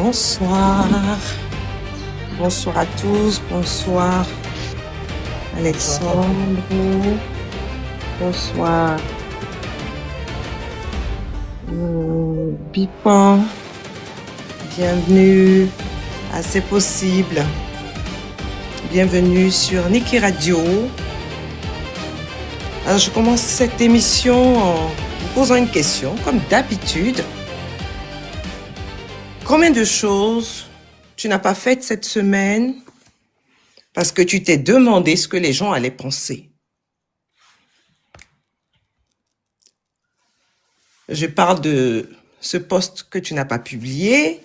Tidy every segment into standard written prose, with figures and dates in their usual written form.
Bonsoir. Bonsoir à tous. Bonsoir Alexandre. Bonsoir Bipan. Bienvenue à C'est Possible. Bienvenue sur Niki Radio. Alors je commence cette émission en vous posant une question, comme d'habitude. Combien de choses tu n'as pas faites cette semaine parce que tu t'es demandé ce que les gens allaient penser? Je parle de ce post que tu n'as pas publié,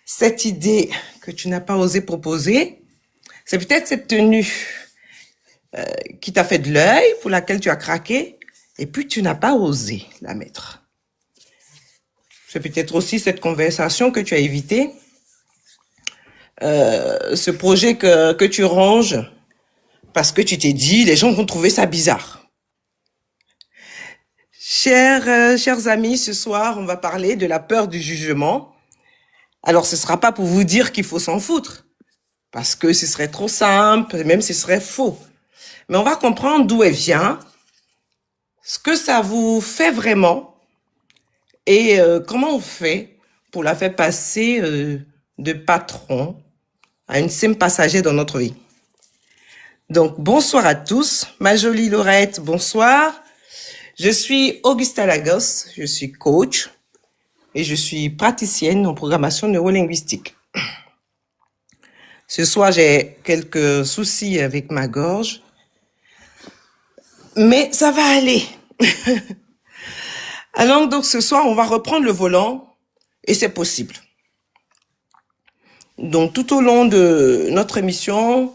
cette idée que tu n'as pas osé proposer. C'est peut-être cette tenue qui t'a fait de l'œil, pour laquelle tu as craqué, et puis tu n'as pas osé la mettre. C'est peut-être aussi cette conversation que tu as évitée, ce projet que tu ranges parce que tu t'es dit, les gens vont trouver ça bizarre. Chers amis, ce soir, on va parler de la peur du jugement. Alors, ce sera pas pour vous dire qu'il faut s'en foutre, parce que ce serait trop simple, même ce serait faux. Mais on va comprendre d'où elle vient, ce que ça vous fait vraiment, et comment on fait pour la faire passer de patron à une simple passagère dans notre vie. Donc, bonsoir à tous. Ma jolie Laurette, bonsoir. Je suis Augusta Lagos, je suis coach et je suis praticienne en programmation neurolinguistique. Ce soir, j'ai quelques soucis avec ma gorge, mais ça va aller. Alors, donc, ce soir, on va reprendre le volant et c'est possible. Donc, tout au long de notre émission,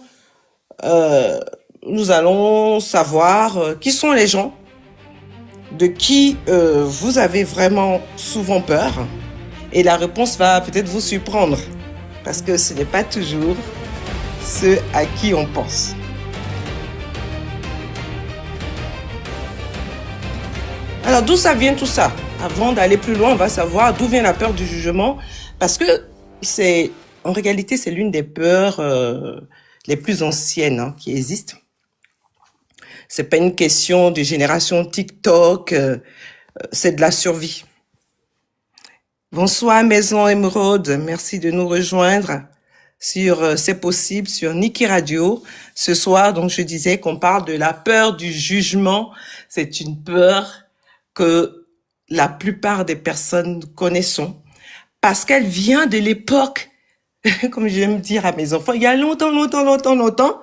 nous allons savoir qui sont les gens de qui vous avez vraiment souvent peur. Et la réponse va peut-être vous surprendre, parce que ce n'est pas toujours ceux à qui on pense. Alors, d'où ça vient tout ça? Avant d'aller plus loin, on va savoir d'où vient la peur du jugement, parce que en réalité, c'est l'une des peurs les plus anciennes qui existent. C'est pas une question de génération TikTok, c'est de la survie. Bonsoir Maison Émeraude, merci de nous rejoindre sur C'est Possible, sur Niki Radio. Ce soir, donc je disais qu'on parle de la peur du jugement. C'est une peur que la plupart des personnes connaissons, parce qu'elle vient de l'époque, comme j'aime dire à mes enfants, il y a longtemps,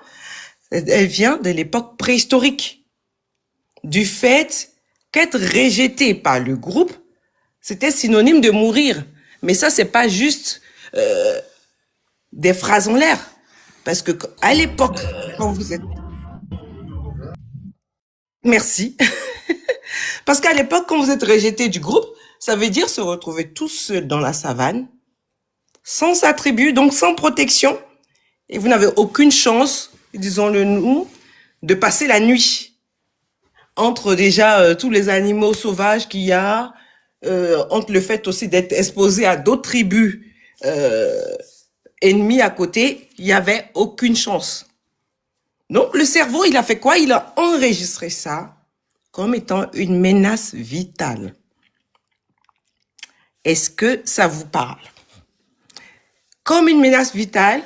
elle vient de l'époque préhistorique, du fait qu'être rejeté par le groupe, c'était synonyme de mourir. Mais ça, c'est pas juste des phrases en l'air, parce que à l'époque, quand vous êtes... Merci. Parce qu'à l'époque, quand vous êtes rejeté du groupe, ça veut dire se retrouver tout seul dans la savane, sans attribut, donc sans protection, et vous n'avez aucune chance, disons-le nous, de passer la nuit entre déjà tous les animaux sauvages qu'il y a, entre le fait aussi d'être exposé à d'autres tribus ennemies à côté, il n'y avait aucune chance. Donc le cerveau, il a fait quoi? Il a enregistré ça comme étant une menace vitale. Est-ce que ça vous parle? Comme une menace vitale,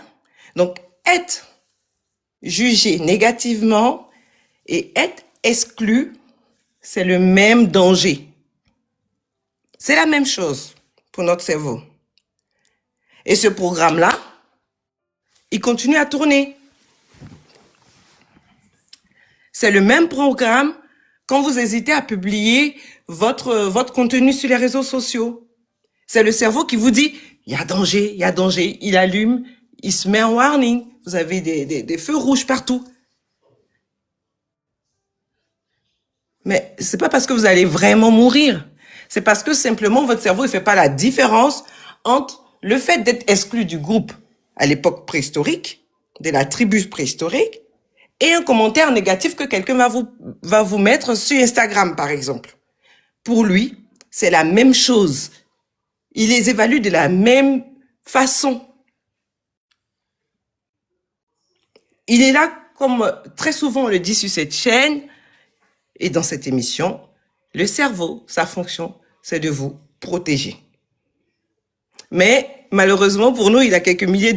donc être jugé négativement et être exclu, c'est le même danger. C'est la même chose pour notre cerveau. Et ce programme-là, il continue à tourner. C'est le même programme quand vous hésitez à publier votre contenu sur les réseaux sociaux. C'est le cerveau qui vous dit, il y a danger, il allume, il se met en warning. Vous avez des feux rouges partout. Mais c'est pas parce que vous allez vraiment mourir. C'est parce que simplement votre cerveau, il fait pas la différence entre le fait d'être exclu du groupe à l'époque préhistorique, de la tribu préhistorique, et un commentaire négatif que quelqu'un va vous mettre sur Instagram, par exemple. Pour lui, c'est la même chose. Il les évalue de la même façon. Il est là, comme très souvent on le dit sur cette chaîne et dans cette émission, le cerveau, sa fonction, c'est de vous protéger. Mais malheureusement pour nous, il a quelques milliers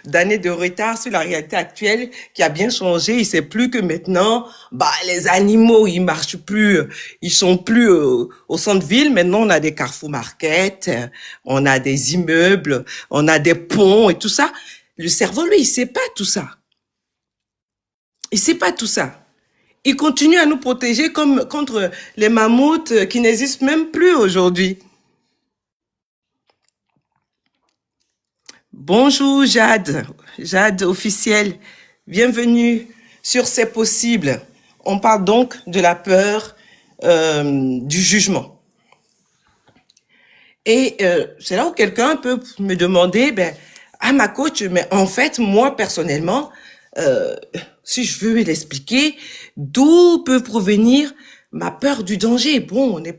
d'années de retard sur la réalité actuelle qui a bien changé. Il sait plus que maintenant, les animaux, ils marchent plus, ils sont plus au centre-ville. Maintenant, on a des Carrefour Market, on a des immeubles, on a des ponts et tout ça. Le cerveau, lui, il sait pas tout ça. Il sait pas tout ça. Il continue à nous protéger comme contre les mammouths qui n'existent même plus aujourd'hui. Bonjour Jade, Jade officielle, bienvenue sur C'est possible. On parle donc de la peur du jugement. Et c'est là où quelqu'un peut me demander, ma coach, mais en fait, moi personnellement, si je veux l'expliquer, d'où peut provenir ma peur du danger? Bon, on n'est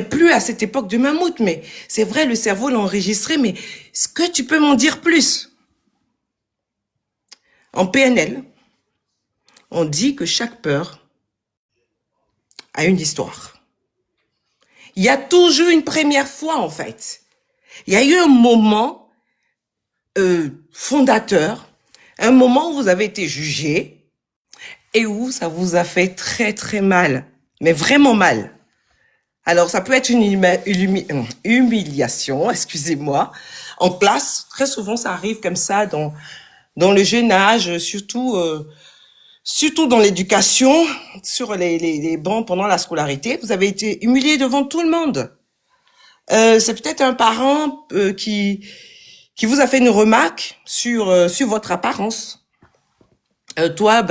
plus à cette époque de mammouth, mais c'est vrai, le cerveau l'a enregistré, mais est-ce que tu peux m'en dire plus? En PNL, on dit que chaque peur a une histoire. Il y a toujours une première fois, en fait. Il y a eu un moment fondateur, un moment où vous avez été jugé et où ça vous a fait très, très mal, mais vraiment mal. Alors, ça peut être une humiliation, excusez-moi, en classe. Très souvent, ça arrive comme ça dans le jeune âge, surtout dans l'éducation, sur les bancs pendant la scolarité. Vous avez été humilié devant tout le monde. C'est peut-être un parent qui vous a fait une remarque sur votre apparence. Toi,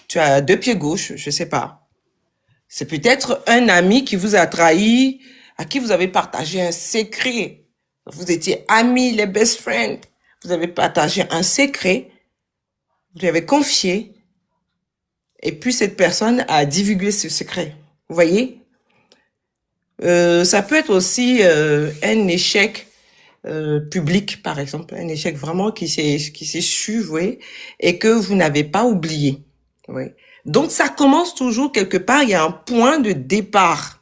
tu as 2 pieds gauches, je sais pas. C'est peut-être un ami qui vous a trahi, à qui vous avez partagé un secret. Vous étiez amis, les best friends. Vous avez partagé un secret. Vous lui avez confié. Et puis cette personne a divulgué ce secret. Vous voyez? Ça peut être aussi un échec public, par exemple. Un échec vraiment qui s'est su, vous voyez, et que vous n'avez pas oublié. Vous voyez? Donc, ça commence toujours quelque part, il y a un point de départ.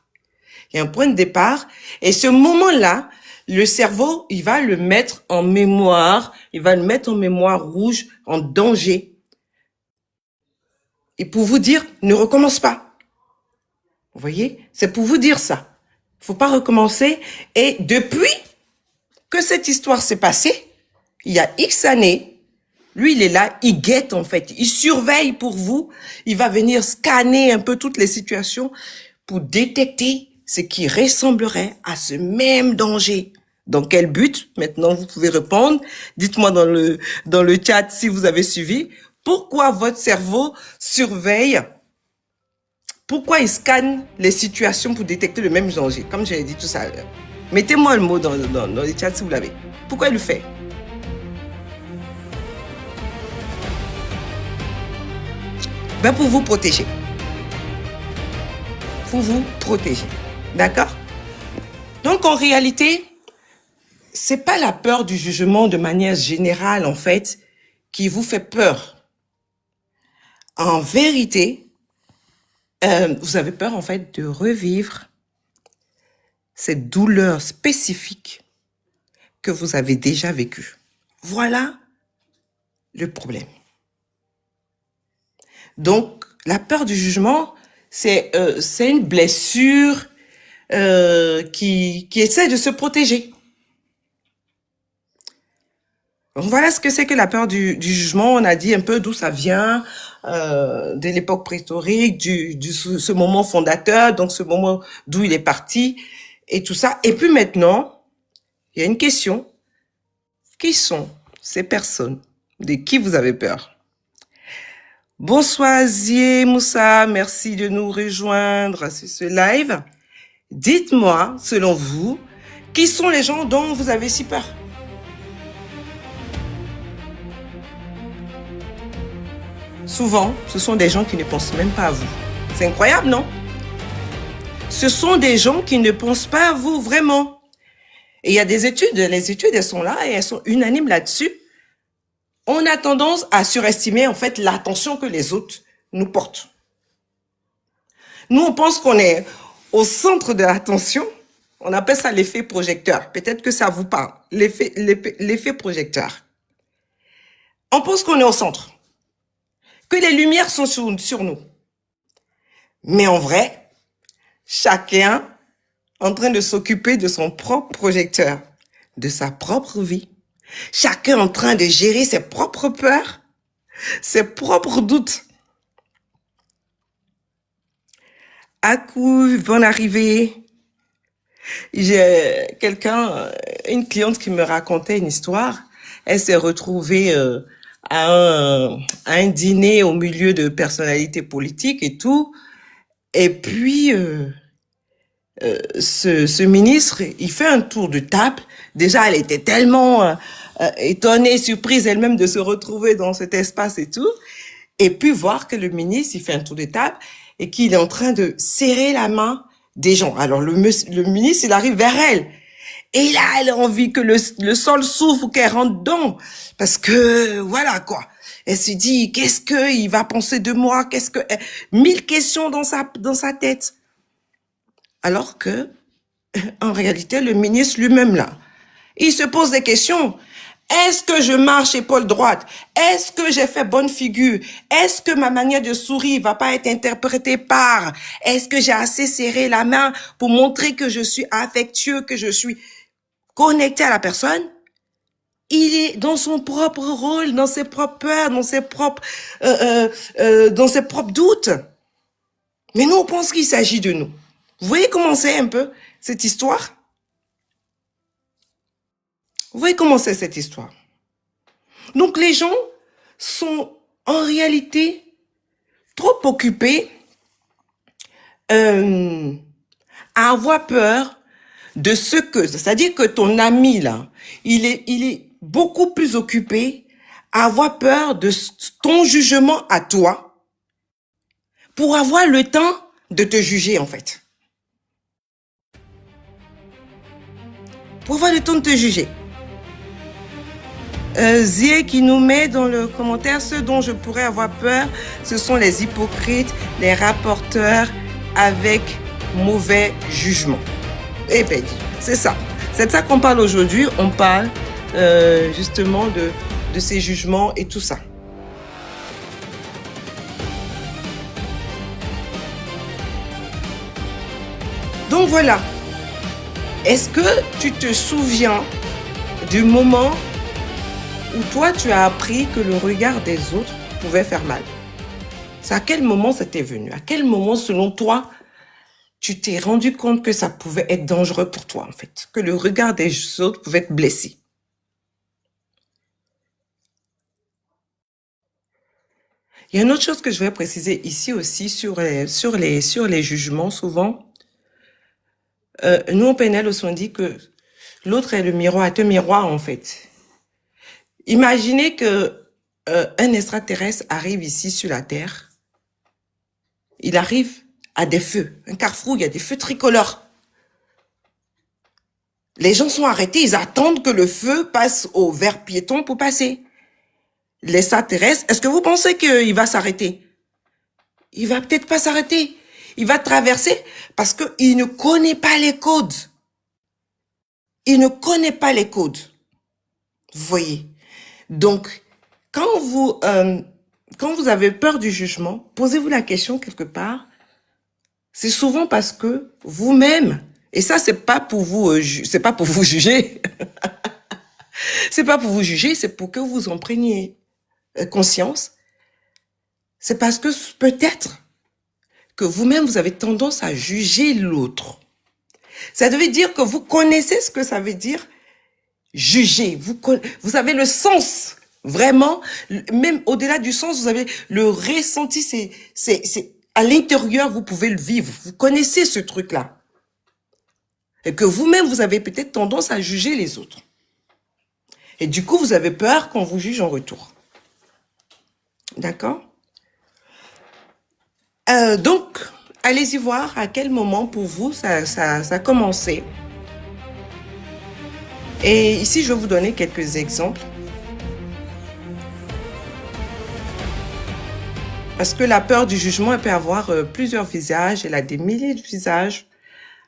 Il y a un point de départ. Et ce moment-là, le cerveau, il va le mettre en mémoire. Il va le mettre en mémoire rouge, en danger. Et pour vous dire, ne recommence pas. Vous voyez? C'est pour vous dire ça. Faut pas recommencer. Et depuis que cette histoire s'est passée, il y a X années, lui, il est là, il guette en fait, il surveille pour vous, il va venir scanner un peu toutes les situations pour détecter ce qui ressemblerait à ce même danger. Dans quel but? Maintenant, vous pouvez répondre. Dites-moi dans le chat si vous avez suivi. Pourquoi votre cerveau surveille? Pourquoi il scanne les situations pour détecter le même danger? Comme j'ai dit tout ça à l'heure. Mettez-moi le mot dans le chat si vous l'avez. Pourquoi il le fait? Pour vous protéger. Pour vous protéger. D'accord? Donc, en réalité, c'est pas la peur du jugement de manière générale, en fait, qui vous fait peur. En vérité, vous avez peur, en fait, de revivre cette douleur spécifique que vous avez déjà vécue. Voilà le problème. Donc, la peur du jugement, c'est une blessure qui essaie de se protéger. Donc, voilà ce que c'est que la peur du jugement. On a dit un peu d'où ça vient, de l'époque préhistorique, ce moment fondateur, donc ce moment d'où il est parti, et tout ça. Et puis maintenant, il y a une question. Qui sont ces personnes de qui vous avez peur? Bonsoir Zié Moussa, merci de nous rejoindre sur ce live. Dites-moi, selon vous, qui sont les gens dont vous avez si peur? Souvent, ce sont des gens qui ne pensent même pas à vous. C'est incroyable, non? ce sont des gens qui ne pensent pas à vous vraiment. Et il y a des études, les études, elles sont là et elles sont unanimes là-dessus. On a tendance à surestimer, en fait, l'attention que les autres nous portent. Nous, on pense qu'on est au centre de l'attention. On appelle ça l'effet projecteur. Peut-être que ça vous parle. L'effet projecteur. On pense qu'on est au centre. Que les lumières sont sur nous. Mais en vrai, chacun en train de s'occuper de son propre projecteur, de sa propre vie. Chacun en train de gérer ses propres peurs, ses propres doutes. À coup, bonne arrivée. J'ai une cliente qui me racontait une histoire. Elle s'est retrouvée à un dîner au milieu de personnalités politiques et tout. Et puis, ce ministre, il fait un tour de table. Déjà, elle était tellement étonnée, surprise elle-même de se retrouver dans cet espace et tout. Et puis voir que le ministre, il fait un tour de table et qu'il est en train de serrer la main des gens. Alors le ministre, il arrive vers elle. Et là, elle a envie que le sol s'ouvre, qu'elle rentre dedans. Parce que, voilà quoi. Elle se dit, qu'est-ce qu'il va penser de moi? Mille questions dans sa tête. Alors que, en réalité, le ministre lui-même là, il se pose des questions. Est-ce que je marche épaule droite? Est-ce que j'ai fait bonne figure? Est-ce que ma manière de sourire va pas être interprétée par? Est-ce que j'ai assez serré la main pour montrer que je suis affectueux, que je suis connecté à la personne? Il est dans son propre rôle, dans ses propres peurs, dans ses propres doutes. Mais nous, on pense qu'il s'agit de nous. Vous voyez comment c'est un peu cette histoire? Vous voyez comment c'est cette histoire? Donc les gens sont en réalité trop occupés à avoir peur de ce que, c'est-à-dire que ton ami là, il est beaucoup plus occupé à avoir peur de ton jugement à toi pour avoir le temps de te juger en fait. Pour avoir le temps de te juger. Zie qui nous met dans le commentaire, ce dont je pourrais avoir peur, ce sont les hypocrites, les rapporteurs avec mauvais jugement. Eh ben, c'est ça. C'est de ça qu'on parle aujourd'hui. On parle justement de ces jugements et tout ça. Donc voilà. Est-ce que tu te souviens du moment où toi, tu as appris que le regard des autres pouvait faire mal? C'est à quel moment ça t'est venu? À quel moment, selon toi, tu t'es rendu compte que ça pouvait être dangereux pour toi, en fait? Que le regard des autres pouvait te blesser? Il y a une autre chose que je vais préciser ici aussi sur les jugements, souvent. Nous, au PNL, on dit que l'autre est le miroir, est un miroir, en fait. Imaginez que un extraterrestre arrive ici sur la Terre. Il arrive à des feux, un carrefour, il y a des feux tricolores. Les gens sont arrêtés, ils attendent que le feu passe au vert piéton pour passer. L'extraterrestre, est-ce que vous pensez qu'il va s'arrêter? Il va peut-être pas s'arrêter. Il va traverser parce qu'il ne connaît pas les codes. Il ne connaît pas les codes. Vous voyez? Donc, quand vous avez peur du jugement, posez-vous la question quelque part. C'est souvent parce que vous-même, et ça c'est pas pour vous, c'est pas pour vous juger. C'est pas pour vous juger, c'est pour que vous en preniez conscience. C'est parce que peut-être que vous-même vous avez tendance à juger l'autre. Ça veut dire que vous connaissez ce que ça veut dire juger. Vous avez le sens. Vraiment, même au-delà du sens, vous avez le ressenti, c'est à l'intérieur, vous pouvez le vivre. Vous connaissez ce truc-là. Et que vous-même, vous avez peut-être tendance à juger les autres. Et du coup, vous avez peur qu'on vous juge en retour. D'accord? Donc, allez-y voir à quel moment pour vous ça a commencé. Et ici, je vais vous donner quelques exemples. Parce que la peur du jugement, elle peut avoir plusieurs visages. Elle a des milliers de visages.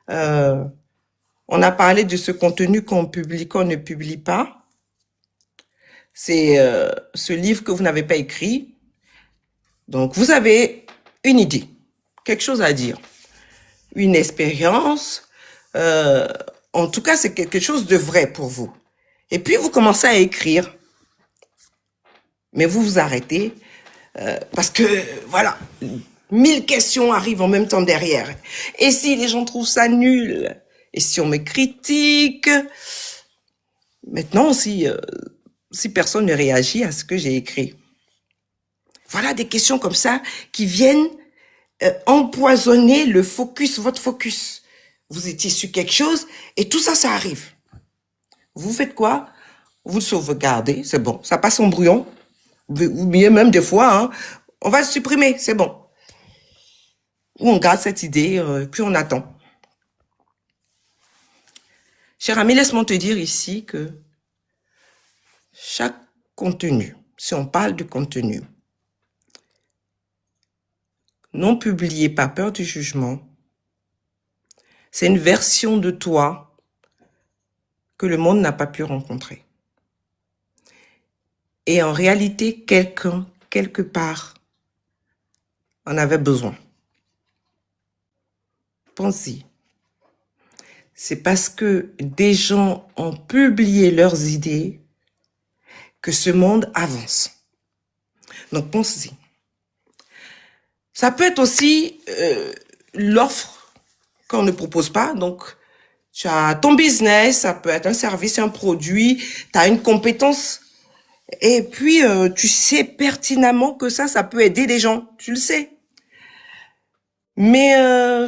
On a parlé de ce contenu qu'on publie, qu'on ne publie pas. C'est ce livre que vous n'avez pas écrit. Donc, vous avez une idée, quelque chose à dire, une expérience. En tout cas, c'est quelque chose de vrai pour vous. Et puis, vous commencez à écrire. Mais vous vous arrêtez parce que, voilà, 1000 questions arrivent en même temps derrière. Et si les gens trouvent ça nul? Et si on me critique? Maintenant, si personne ne réagit à ce que j'ai écrit. Voilà des questions comme ça qui viennent empoisonner le focus, votre focus. Vous étiez sur quelque chose et tout ça, ça arrive. Vous faites quoi? Vous le sauvegardez, c'est bon, ça passe en brouillon. Ou bien même des fois, hein, on va le supprimer, c'est bon. Ou on garde cette idée, puis on attend. Cher ami, laisse-moi te dire ici que chaque contenu, si on parle de contenu, non publié par peur du jugement, c'est une version de toi que le monde n'a pas pu rencontrer. Et en réalité, quelqu'un, quelque part, en avait besoin. Pensez. C'est parce que des gens ont publié leurs idées que ce monde avance. Donc, pensez. Ça peut être aussi l'offre qu'on ne propose pas. Donc, tu as ton business, ça peut être un service, un produit, tu as une compétence. Et puis, tu sais pertinemment que ça peut aider des gens. Tu le sais. Mais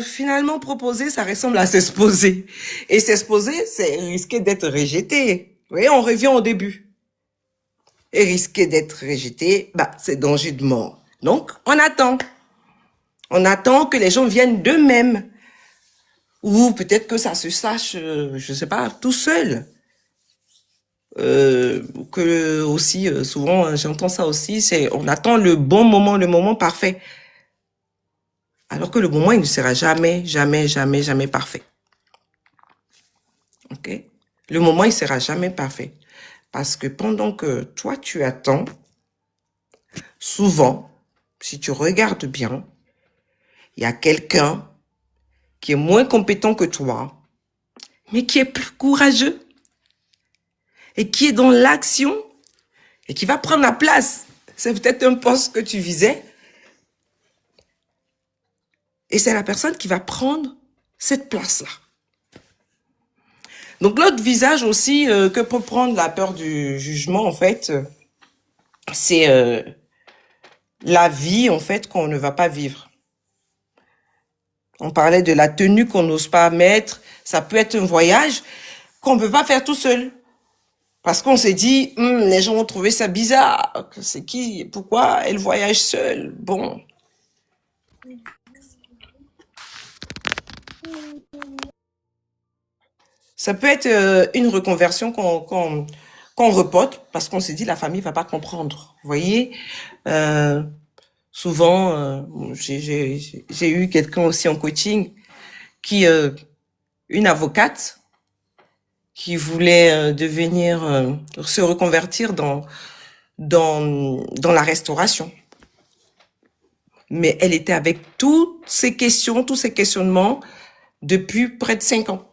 finalement, proposer, ça ressemble à s'exposer. Et s'exposer, c'est risquer d'être rejeté. Vous voyez, on revient au début. Et risquer d'être rejeté, c'est danger de mort. Donc, on attend. On attend que les gens viennent d'eux-mêmes. Ou peut-être que ça se sache, je sais pas, tout seul. Que aussi, souvent, j'entends ça aussi, c'est on attend le bon moment, le moment parfait. Alors que le moment, il ne sera jamais, jamais, jamais, jamais parfait. Ok? Le moment, il sera jamais parfait. Parce que pendant que toi, tu attends, souvent, si tu regardes bien, il y a quelqu'un qui est moins compétent que toi, mais qui est plus courageux et qui est dans l'action et qui va prendre la place. C'est peut-être un poste que tu visais. Et c'est la personne qui va prendre cette place-là. Donc, l'autre visage aussi que peut prendre la peur du jugement, en fait, c'est la vie, en fait, qu'on ne va pas vivre. On parlait de la tenue qu'on n'ose pas mettre. Ça peut être un voyage qu'on ne peut pas faire tout seul. Parce qu'on s'est dit, les gens vont trouver ça bizarre. C'est qui? Pourquoi elle voyage seule? Bon. Ça peut être une reconversion qu'on reporte parce qu'on s'est dit la famille va pas comprendre. Vous voyez, souvent, j'ai eu quelqu'un aussi en coaching qui, une avocate, qui voulait devenir, se reconvertir dans la restauration. Mais elle était avec toutes ces questions, tous ces questionnements depuis près de 5 ans.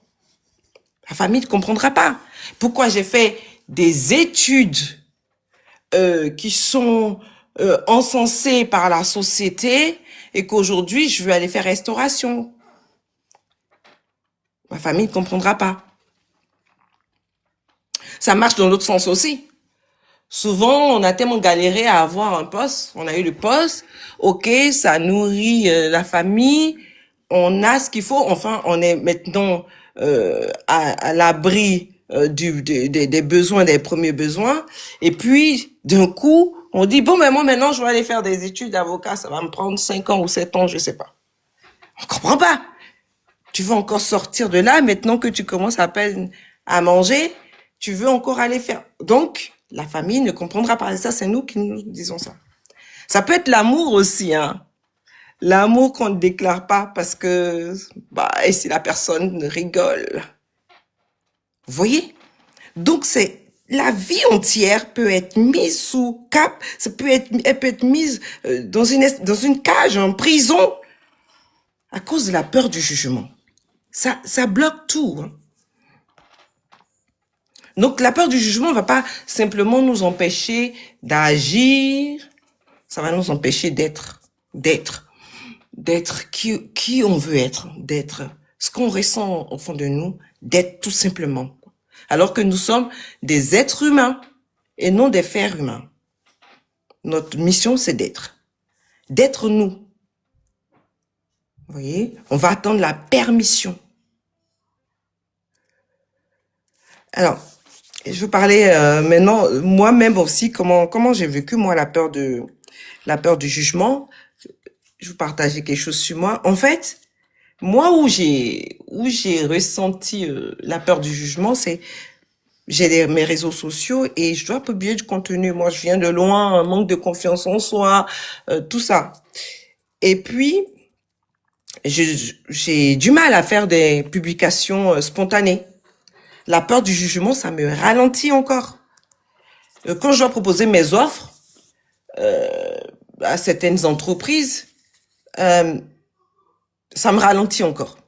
La famille ne comprendra pas. Pourquoi j'ai fait des études qui sont encensées par la société et qu'aujourd'hui, je veux aller faire restauration. Ma famille ne comprendra pas. Ça marche dans l'autre sens aussi. Souvent, on a tellement galéré à avoir un poste. On a eu le poste. OK, ça nourrit la famille. On a ce qu'il faut. Enfin, on est maintenant à l'abri des besoins, des premiers besoins. Et puis, d'un coup, on dit, bon, mais moi, maintenant, je vais aller faire des études d'avocat. Ça va me prendre 5 ans ou 7 ans, je sais pas. On comprend pas. Tu veux encore sortir de là maintenant que tu commences à peine à manger, tu veux encore aller faire. Donc, la famille ne comprendra pas. Ça, c'est nous qui nous disons ça. Ça peut être l'amour aussi, hein. L'amour qu'on ne déclare pas parce que, et si la personne rigole. Vous voyez? Donc, la vie entière peut être mise sous cap, elle peut être mise dans une cage, en prison, à cause de la peur du jugement. Ça bloque tout, hein. Donc, la peur du jugement ne va pas simplement nous empêcher d'agir, ça va nous empêcher d'être qui on veut être, d'être ce qu'on ressent au fond de nous, d'être tout simplement. Alors que nous sommes des êtres humains et non des fers humains. Notre mission, c'est d'être nous. Vous voyez, on va attendre la permission. Alors, je veux parler maintenant moi-même aussi comment j'ai vécu moi la peur du jugement. Je vous partager quelque chose sur moi. En fait, moi où j'ai ressenti la peur du jugement, c'est j'ai mes réseaux sociaux et je dois publier du contenu. Moi, je viens de loin, un manque de confiance en soi, tout ça. Et puis j'ai du mal à faire des publications spontanées. La peur du jugement, ça me ralentit encore. Quand je dois proposer mes offres à certaines entreprises, ça me ralentit encore.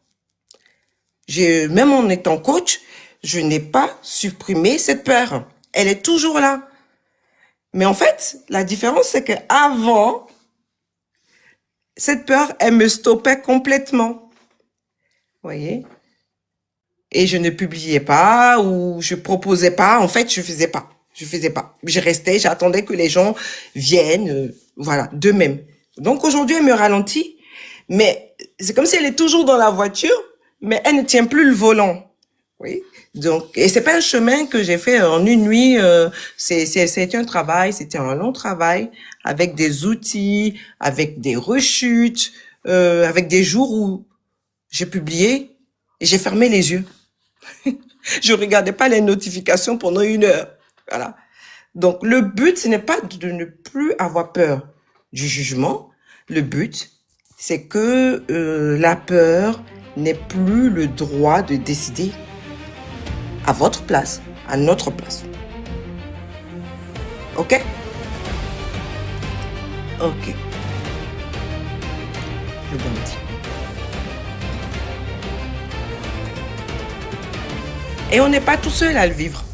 Même en étant coach, je n'ai pas supprimé cette peur. Elle est toujours là. Mais en fait, la différence, c'est que avant, cette peur, elle me stoppait complètement. Vous voyez? Et je ne publiais pas ou je proposais pas. En fait, je faisais pas. Je restais, j'attendais que les gens viennent, voilà, d'eux-mêmes. Donc aujourd'hui, elle me ralentit. Mais c'est comme si elle est toujours dans la voiture, mais elle ne tient plus le volant. Oui. Donc, et c'est pas un chemin que j'ai fait en une nuit. C'est un travail, c'était un long travail avec des outils, avec des rechutes, avec des jours où j'ai publié et j'ai fermé les yeux. Je regardais pas les notifications pendant 1 heure. Voilà. Donc, le but, ce n'est pas de ne plus avoir peur du jugement. Le but, c'est que la peur n'ait plus le droit de décider à votre place, à notre place. Ok? Ok. Je vous remercie. Et on n'est pas tout seul à le vivre.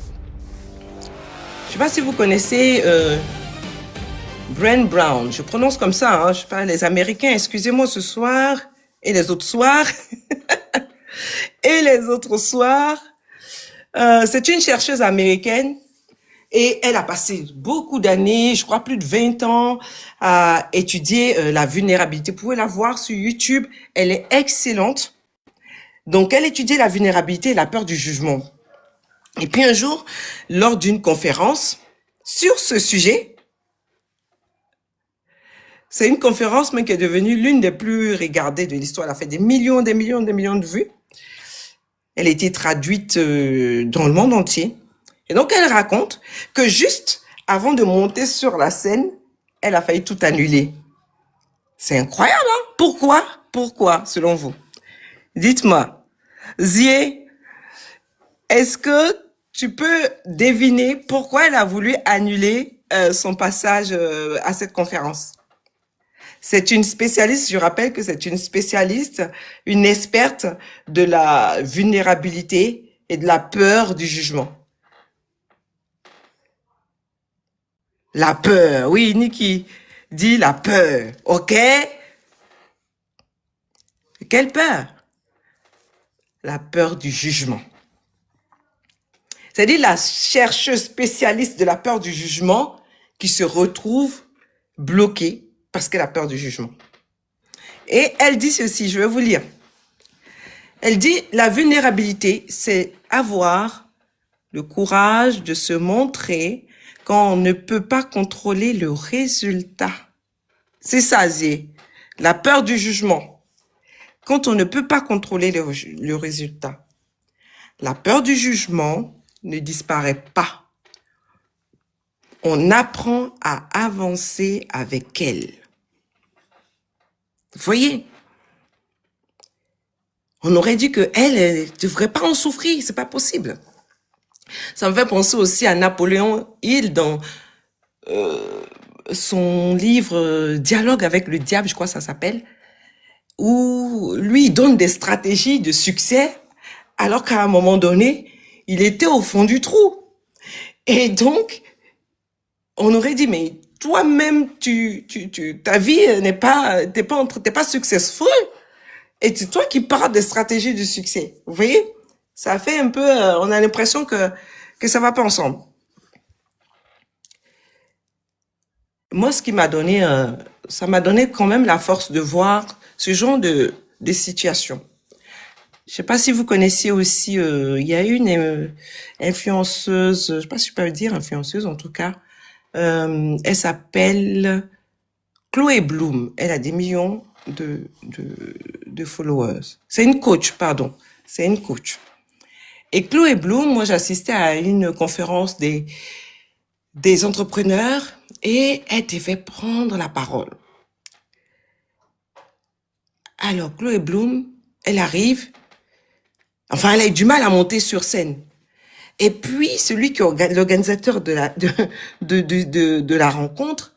Je sais pas si vous connaissez Brené Brown. Je prononce comme ça, hein. Je sais pas, les Américains, excusez-moi ce soir, et les autres soirs, et les autres soirs. C'est une chercheuse américaine et elle a passé beaucoup d'années, je crois plus de 20 ans, à étudier la vulnérabilité. Vous pouvez la voir sur YouTube, elle est excellente. Donc, elle étudiait la vulnérabilité et la peur du jugement. Et puis un jour, lors d'une conférence sur ce sujet, c'est une conférence mais qui est devenue l'une des plus regardées de l'histoire. Elle a fait des millions de vues. Elle a été traduite dans le monde entier. Et donc, elle raconte que juste avant de monter sur la scène, elle a failli tout annuler. C'est incroyable, hein? Pourquoi, selon vous? Dites-moi, Zie, est-ce que tu peux deviner pourquoi elle a voulu annuler son passage à cette conférence? C'est une spécialiste, je rappelle que c'est une spécialiste, une experte de la vulnérabilité et de la peur du jugement. La peur, oui, Nikki dit la peur, ok? Quelle peur? La peur du jugement. C'est-à-dire la chercheuse spécialiste de la peur du jugement qui se retrouve bloquée parce qu'elle a peur du jugement. Et elle dit ceci, je vais vous lire. Elle dit, la vulnérabilité, c'est avoir le courage de se montrer quand on ne peut pas contrôler le résultat. C'est ça, Zé. La peur du jugement. quand on ne peut pas contrôler le résultat. La peur du jugement ne disparaît pas. On apprend à avancer avec elle. Vous voyez? On aurait dit que elle devrait pas en souffrir, c'est pas possible. Ça me fait penser aussi à Napoléon Hill dans son livre Dialogue avec le diable, je crois que ça s'appelle, où lui, il donne des stratégies de succès, alors qu'à un moment donné, il était au fond du trou. Et donc, on aurait dit, mais toi-même, ta vie t'es pas successful. Et c'est toi qui parles des stratégies de succès. Vous voyez? Ça fait un peu, on a l'impression que ça va pas ensemble. Moi, ce qui m'a donné, ça m'a donné quand même la force de voir ce genre de situations. Je sais pas si vous connaissiez aussi, il y a une influenceuse, je sais pas si je peux le dire influenceuse en tout cas, elle s'appelle Chloé Bloom. Elle a des millions de followers. C'est une coach, pardon. C'est une coach. Et Chloé Bloom, moi j'assistais à une conférence des entrepreneurs et elle devait prendre la parole. Alors Chloé Bloom, elle arrive, enfin elle a eu du mal à monter sur scène. Et puis celui qui est l'organisateur de la rencontre,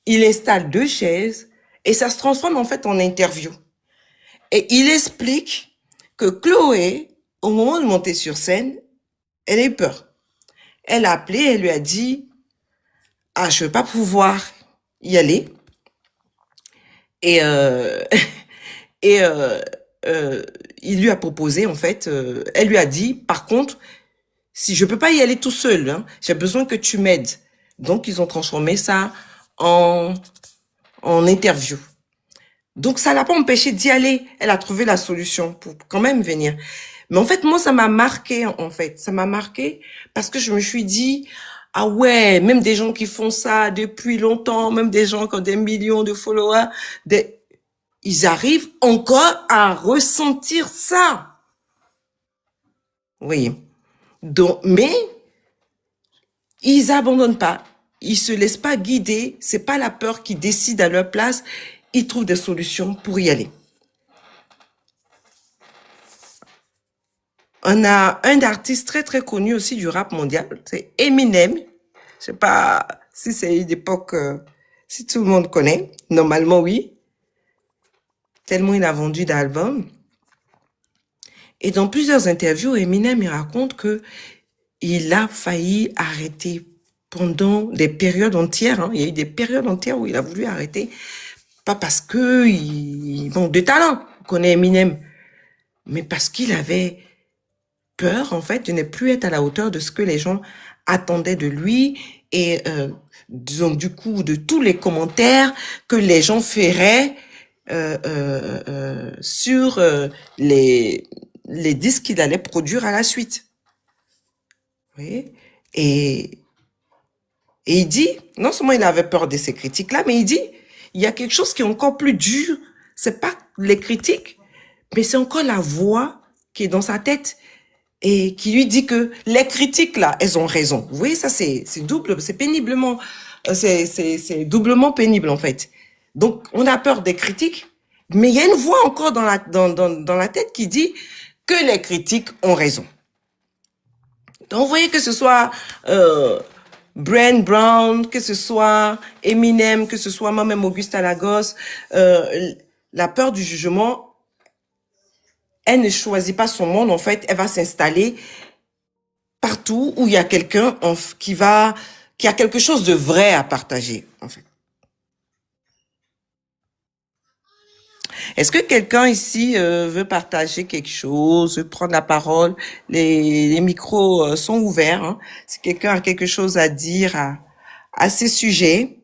il installe 2 chaises et ça se transforme en fait en interview. Et il explique que Chloé, au moment de monter sur scène, elle a eu peur. Elle a appelé, elle lui a dit « Ah, je ne vais pas pouvoir y aller. » Et, il lui a proposé, en fait, elle lui a dit « Par contre, si je ne peux pas y aller tout seul, hein, j'ai besoin que tu m'aides. » Donc, ils ont transformé ça en interview. Donc, ça l'a pas empêché d'y aller. Elle a trouvé la solution pour quand même venir. Mais en fait, moi, ça m'a marqué, en fait. Ça m'a marqué parce que je me suis dit, ah ouais, même des gens qui font ça depuis longtemps, même des gens qui ont des millions de followers, ils arrivent encore à ressentir ça. Oui. Donc, mais, ils abandonnent pas. Ils se laissent pas guider. C'est pas la peur qui décide à leur place. Ils trouvent des solutions pour y aller. On a un artiste très très connu aussi du rap mondial, c'est Eminem. Je sais pas si c'est une époque, si tout le monde connaît. Normalement oui. Tellement il a vendu d'albums. Et dans plusieurs interviews, Eminem il raconte que il a failli arrêter pendant des périodes entières. Hein. Il y a eu des périodes entières où il a voulu arrêter. Pas parce que il manque de talent, on connaît Eminem, mais parce qu'il avait peur, en fait, de ne plus être à la hauteur de ce que les gens attendaient de lui et donc du coup de tous les commentaires que les gens feraient sur les disques qu'il allait produire à la suite. Vous voyez? Et il dit, non seulement il avait peur de ces critiques-là, mais il dit, il y a quelque chose qui est encore plus dur. C'est pas les critiques, mais c'est encore la voix qui est dans sa tête et qui lui dit que les critiques là, elles ont raison. Vous voyez, ça c'est double, c'est péniblement, c'est doublement pénible en fait. Donc on a peur des critiques, mais il y a une voix encore dans la tête qui dit que les critiques ont raison. Donc vous voyez que ce soit Brent Brown, que ce soit Eminem, que ce soit moi-même Augusta Lagos, la peur du jugement, elle ne choisit pas son monde, en fait, elle va s'installer partout où il y a quelqu'un qui a quelque chose de vrai à partager, en fait. Est-ce que quelqu'un ici veut partager quelque chose, veut prendre la parole? Les micros sont ouverts. Hein. Si quelqu'un a quelque chose à dire à ces sujets.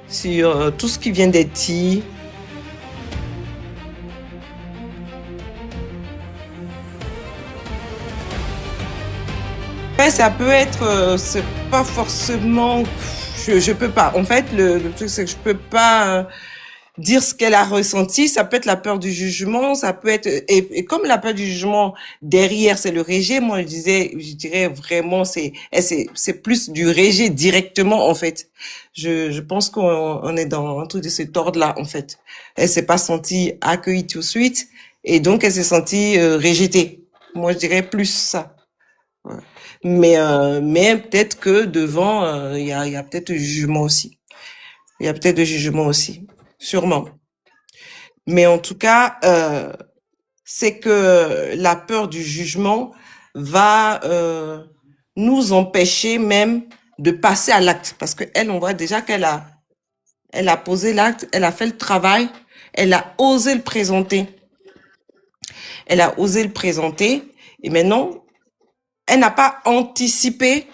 Sur tout ce qui vient d'être dit. Ouais, ça peut être, c'est pas forcément, je peux pas. En fait, le truc, c'est que je peux pas dire ce qu'elle a ressenti. Ça peut être la peur du jugement, ça peut être, et comme la peur du jugement derrière, c'est le rejet. Moi, je dirais vraiment, c'est plus du rejet directement, en fait. Je pense qu'on est dans un truc de cet ordre-là, en fait. Elle s'est pas sentie accueillie tout de suite, et donc elle s'est sentie rejetée. Moi, je dirais plus ça. Ouais. Mais peut-être que devant, il y a peut-être du jugement aussi. Il y a peut-être du jugement aussi, sûrement. Mais en tout cas, c'est que la peur du jugement va nous empêcher même de passer à l'acte. Parce que elle, on voit déjà elle a posé l'acte, elle a fait le travail, elle a osé le présenter. Elle a osé le présenter. Et maintenant, elle n'a pas anticipé.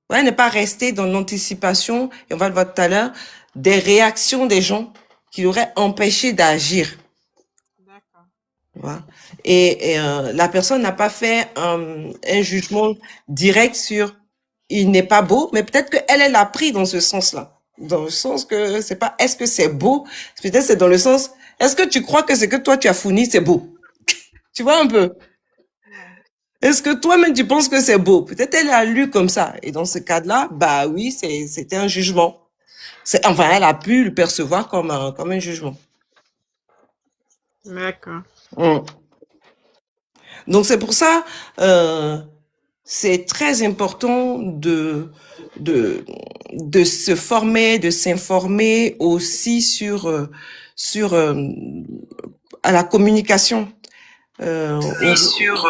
Ouais, elle n'est pas restée dans l'anticipation, et on va le voir tout à l'heure, des réactions des gens qui l'auraient empêché d'agir. D'accord. Voilà. La personne n'a pas fait un jugement direct sur il n'est pas beau, mais peut-être qu'elle, elle a pris dans ce sens-là. Dans le sens que c'est pas est-ce que c'est beau, peut-être c'est dans le sens est-ce que tu crois que ce que toi tu as fourni, c'est beau? Tu vois un peu? Ouais. Est-ce que toi-même tu penses que c'est beau? Peut-être elle a lu comme ça. Et dans ce cas-là, bah oui, c'était un jugement. Enfin, elle a pu le percevoir comme un jugement. D'accord. Mm. Donc c'est pour ça, euh, c'est très important de, de se former, de s'informer aussi sur à la communication, Oui, sur.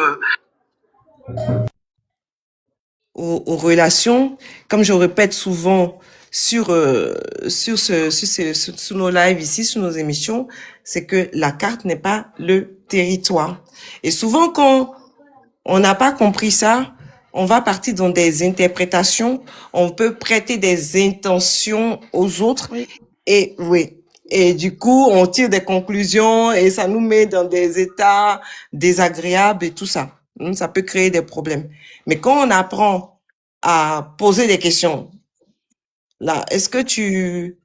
aux relations. Comme je répète souvent sur nos lives ici, sur nos émissions, c'est que la carte n'est pas le territoire. Et souvent, quand on n'a pas compris ça, on va partir dans des interprétations, on peut prêter des intentions aux autres Oui. et oui. Et du coup, on tire des conclusions et ça nous met dans des états désagréables et tout ça. Ça peut créer des problèmes. Mais quand on apprend à poser des questions, là, est-ce que tu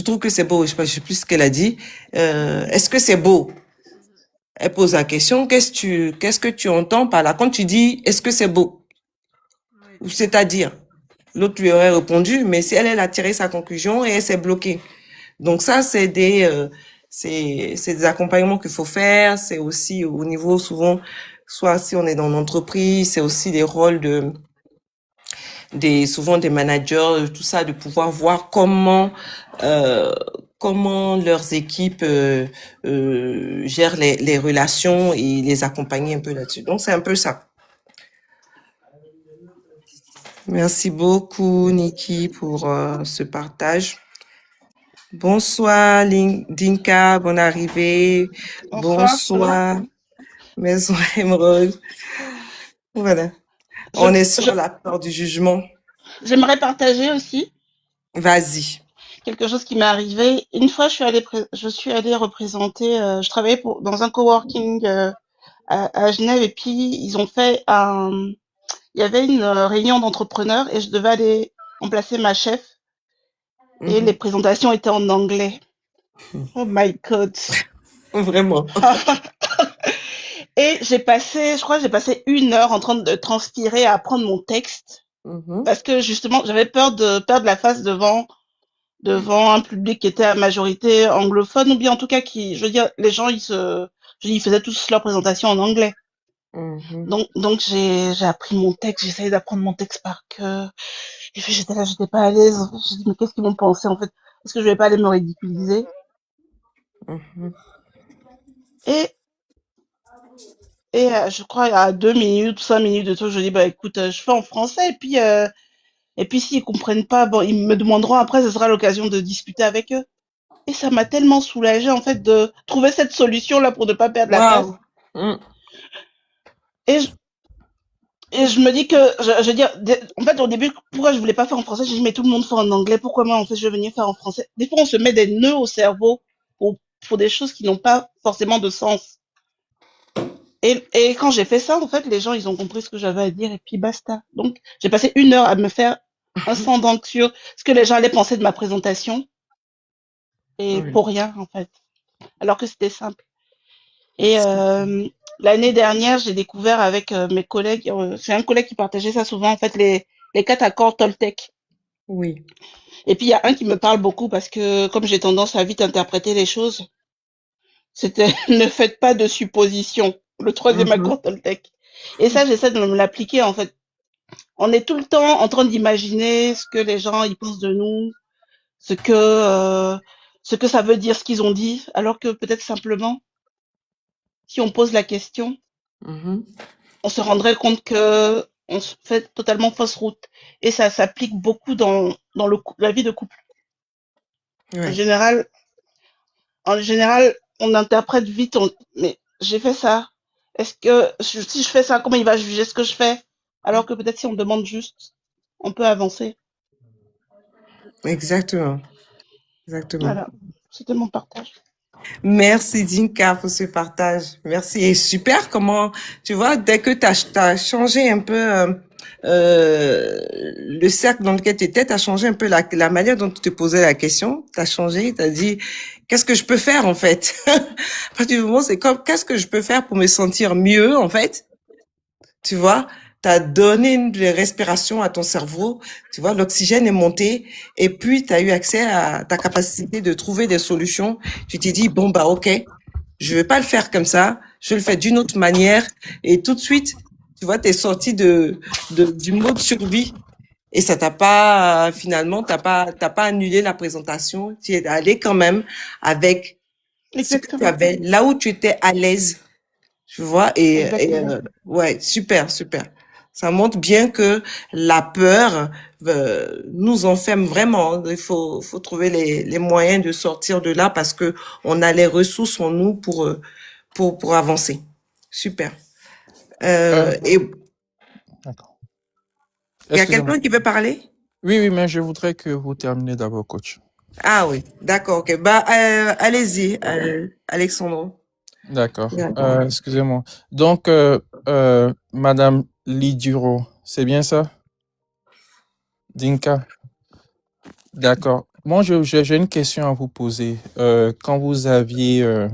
trouves que c'est beau? Je sais plus ce qu'elle a dit. Est-ce que c'est beau? Elle pose la question, qu'est-ce que tu entends par là? Quand tu dis, est-ce que c'est beau? Oui. Ou c'est-à-dire, l'autre lui aurait répondu, mais si elle, elle a tiré sa conclusion et elle s'est bloquée. Donc ça, c'est des accompagnements qu'il faut faire. C'est aussi au niveau souvent, soit si on est dans l'entreprise, c'est aussi des rôles souvent des managers, tout ça, de pouvoir voir euh, comment leurs équipes gèrent les relations et les accompagner un peu là-dessus. Donc c'est un peu ça. Merci beaucoup, Niki, pour ce partage. Bonsoir, Dinka, bonne arrivée. Bonsoir. Bonsoir, Maison Émeraude. Voilà. Je, On est je, sur la peur du jugement. j'aimerais partager aussi Vas-y. quelque chose qui m'est arrivé. Une fois, je suis allée représenter, je travaillais dans un coworking à Genève et puis il y avait une réunion d'entrepreneurs et je devais aller remplacer ma chef et les Mhm. présentations étaient en anglais. Oh my God. Vraiment. Et je crois que j'ai passé 1 heure en train de transpirer à apprendre mon texte Mhm. parce que justement, j'avais peur de perdre la face devant un public qui était à majorité anglophone ou bien en tout cas je veux dire, les gens, ils faisaient tous leur présentation en anglais. Mhm. Donc j'ai appris mon texte, j'essayais d'apprendre mon texte par cœur. Et puis j'étais là, j'étais pas à l'aise. En fait, j'ai dit, mais qu'est-ce qu'ils vont penser, en fait? Est-ce que je vais pas aller me ridiculiser? Mhm. Et, je crois, à 2 minutes, 5 minutes de tout, je dis, bah, écoute, je fais en français, et puis s'ils comprennent pas, bon, ils me demanderont après, ce sera l'occasion de discuter avec eux. Et ça m'a tellement soulagée, en fait, de trouver cette solution-là pour ne pas perdre la face. Waouh. Mm. Et je, et je me dis que, je veux dire, en fait, au début, pourquoi je voulais pas faire en français? J'ai dit, mais tout le monde fait en anglais, pourquoi moi, en fait, je vais venir faire en français? Des fois, on se met des nœuds au cerveau pour des choses qui n'ont pas forcément de sens. Et quand j'ai fait ça, en fait, les gens, ils ont compris ce que j'avais à dire et puis basta. Donc, j'ai passé 1 heure à me faire un sondant sur ce que les gens allaient penser de ma présentation et Oui. pour rien en fait, alors que c'était simple. Et C'est- l'année dernière, j'ai découvert avec mes collègues, c'est un collègue qui partageait ça souvent en fait les 4 accords Toltec. Oui. Et puis il y a un qui me parle beaucoup parce que comme j'ai tendance à vite interpréter les choses, c'était ne faites pas de suppositions, le troisième Mhm. accord Toltec. Et ça, j'essaie de me l'appliquer en fait. On est tout le temps en train d'imaginer ce que les gens ils pensent de nous, ce que ça veut dire ce qu'ils ont dit, alors que peut-être simplement, si on pose la question, Mhm. on se rendrait compte que on se fait totalement fausse route. Et ça s'applique beaucoup dans la vie de couple. En Ouais. général, en général, on interprète vite, mais j'ai fait ça. Est-ce que si je fais ça, comment il va juger ce que je fais? Alors que peut-être si on demande juste, on peut avancer. Exactement. Exactement. Voilà, c'était mon partage. Merci Dinka pour ce partage. Merci. Et super comment, tu vois, dès que tu as changé un peu le cercle dans lequel tu étais, tu as changé un peu la manière dont tu te posais la question. Tu as changé, tu as dit, qu'est-ce que je peux faire en fait? À partir du moment, c'est comme, qu'est-ce que je peux faire pour me sentir mieux en fait? Tu vois, tu as donné une respiration à ton cerveau, tu vois, l'oxygène est monté et puis tu as eu accès à ta capacité de trouver des solutions. Tu t'es dit, bon, bah, ok, je vais pas le faire comme ça, je vais le faire d'une autre manière et tout de suite, tu vois, tu es sorti du mode survie et ça t'a pas, finalement, t'as pas annulé la présentation, tu es allé quand même avec ce que tu Exactement, avais, là où tu étais à l'aise, tu vois, exactement. ouais, super, super. Ça montre bien que la peur nous enferme vraiment. Faut trouver les moyens de sortir de là parce que on a les ressources en nous pour avancer. Super. Euh, Et d'accord. il y a Excusez-moi. quelqu'un qui veut parler? Oui, oui, mais je voudrais que vous terminez d'abord, coach. Ah oui, d'accord, ok. Bah, allez-y, Alexandre. D'accord. D'accord. Excusez-moi. Donc, Madame Liduro, c'est bien ça? Dinka? D'accord. Moi, j'ai une question à vous poser. Quand vous aviez,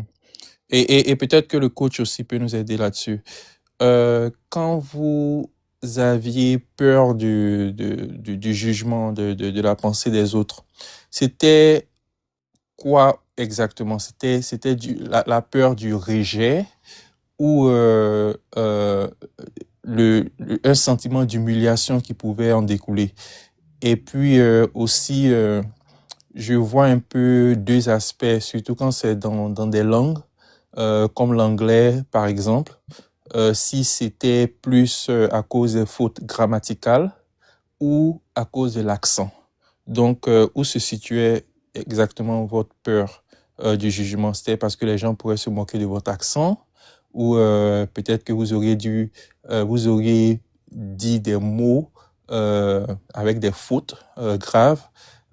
et peut-être que le coach aussi peut nous aider là-dessus. Quand vous aviez peur du jugement, de la pensée des autres, c'était quoi exactement? C'était la peur du rejet ou un sentiment d'humiliation qui pouvait en découler? Et puis aussi, je vois un peu deux aspects, surtout quand c'est dans des langues, comme l'anglais par exemple. Si c'était plus à cause de fautes grammaticales ou à cause de l'accent. Donc, où se situait exactement votre peur du jugement? C'était parce que les gens pourraient se moquer de votre accent ou peut-être que vous auriez dit des mots avec des fautes graves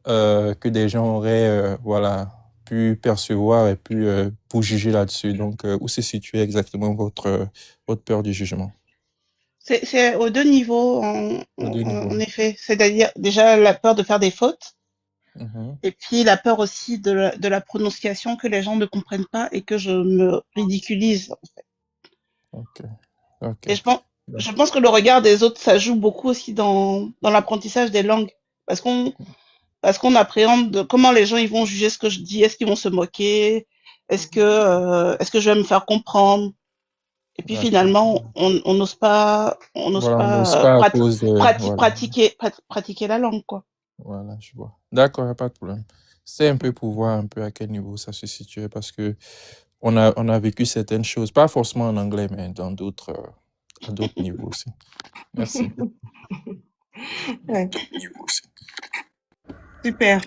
que des gens auraient voilà, pu percevoir et puis pour juger là-dessus. Donc, où se situait exactement votre peur du jugement? C'est aux deux niveaux, Aux deux niveaux. en effet. C'est-à-dire déjà la peur de faire des fautes Mhm. et puis la peur aussi de la prononciation que les gens ne comprennent pas et que je me ridiculise. Ok, ok. Et je pense que le regard des autres, ça joue beaucoup aussi dans l'apprentissage des langues. Parce parce qu'on appréhende comment les gens ils vont juger ce que je dis. Est-ce qu'ils vont se moquer? Est-ce que je vais me faire comprendre? Et puis D'accord. finalement, on n'ose Voilà, on n'ose pas pas à cause de... Voilà, pratiquer la langue, quoi. voilà, je vois. D'accord, y a pas de problème. C'est un peu pour voir un peu à quel niveau ça se situait parce que on a vécu certaines choses, pas forcément en anglais, mais dans d'autres, à d'autres niveaux aussi. Merci. Ouais, super.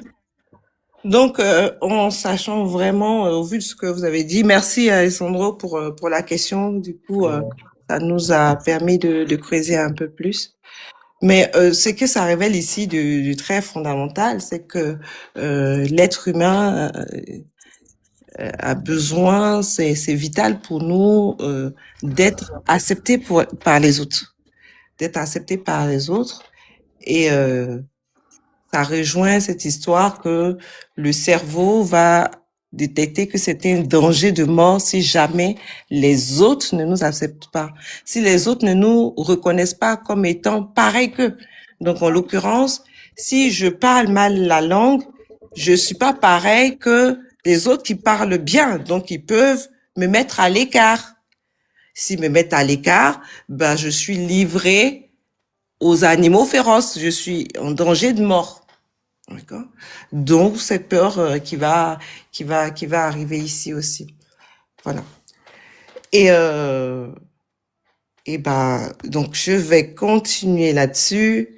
Donc, en sachant vraiment, au vu de ce que vous avez dit, merci Alessandro pour la question. Du coup, ça nous a permis de creuser un peu plus. Mais ce que ça révèle ici du très fondamental, c'est que l'être humain a besoin, c'est vital pour nous d'être accepté par les autres, d'être accepté par les autres. Et ça rejoint cette histoire que le cerveau va détecter que c'est un danger de mort si jamais les autres ne nous acceptent pas, si les autres ne nous reconnaissent pas comme étant pareils qu'eux. Donc, en l'occurrence, si je parle mal la langue, je suis pas pareil que les autres qui parlent bien. Donc, ils peuvent me mettre à l'écart. S'ils me mettent à l'écart, ben, je suis livré aux animaux féroces. Je suis en danger de mort. D'accord? Donc, cette peur qui va arriver ici aussi. Voilà. Et, donc, je vais continuer là-dessus.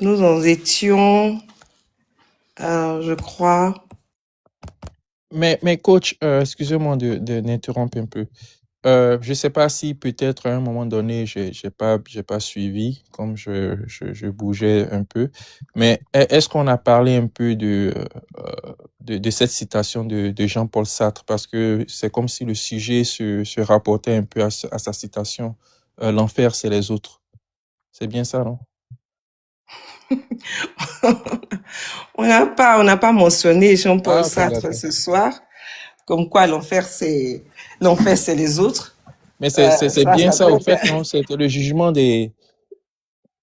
Nous en étions, je crois. Mais coach, excusez-moi de d'interrompre un peu. Je sais pas si peut-être à un moment donné, j'ai pas suivi, comme je bougeais un peu. Mais est-ce qu'on a parlé un peu de cette citation de Jean-Paul Sartre? Parce que c'est comme si le sujet se rapportait un peu à sa citation. L'enfer, c'est les autres. C'est bien ça, non? On n'a pas mentionné Jean-Paul Ah, ok, Sartre d'accord. ce soir, comme quoi l'enfer c'est les autres. Mais c'est bien Ça ça, peut au fait, être. non? C'était le jugement des...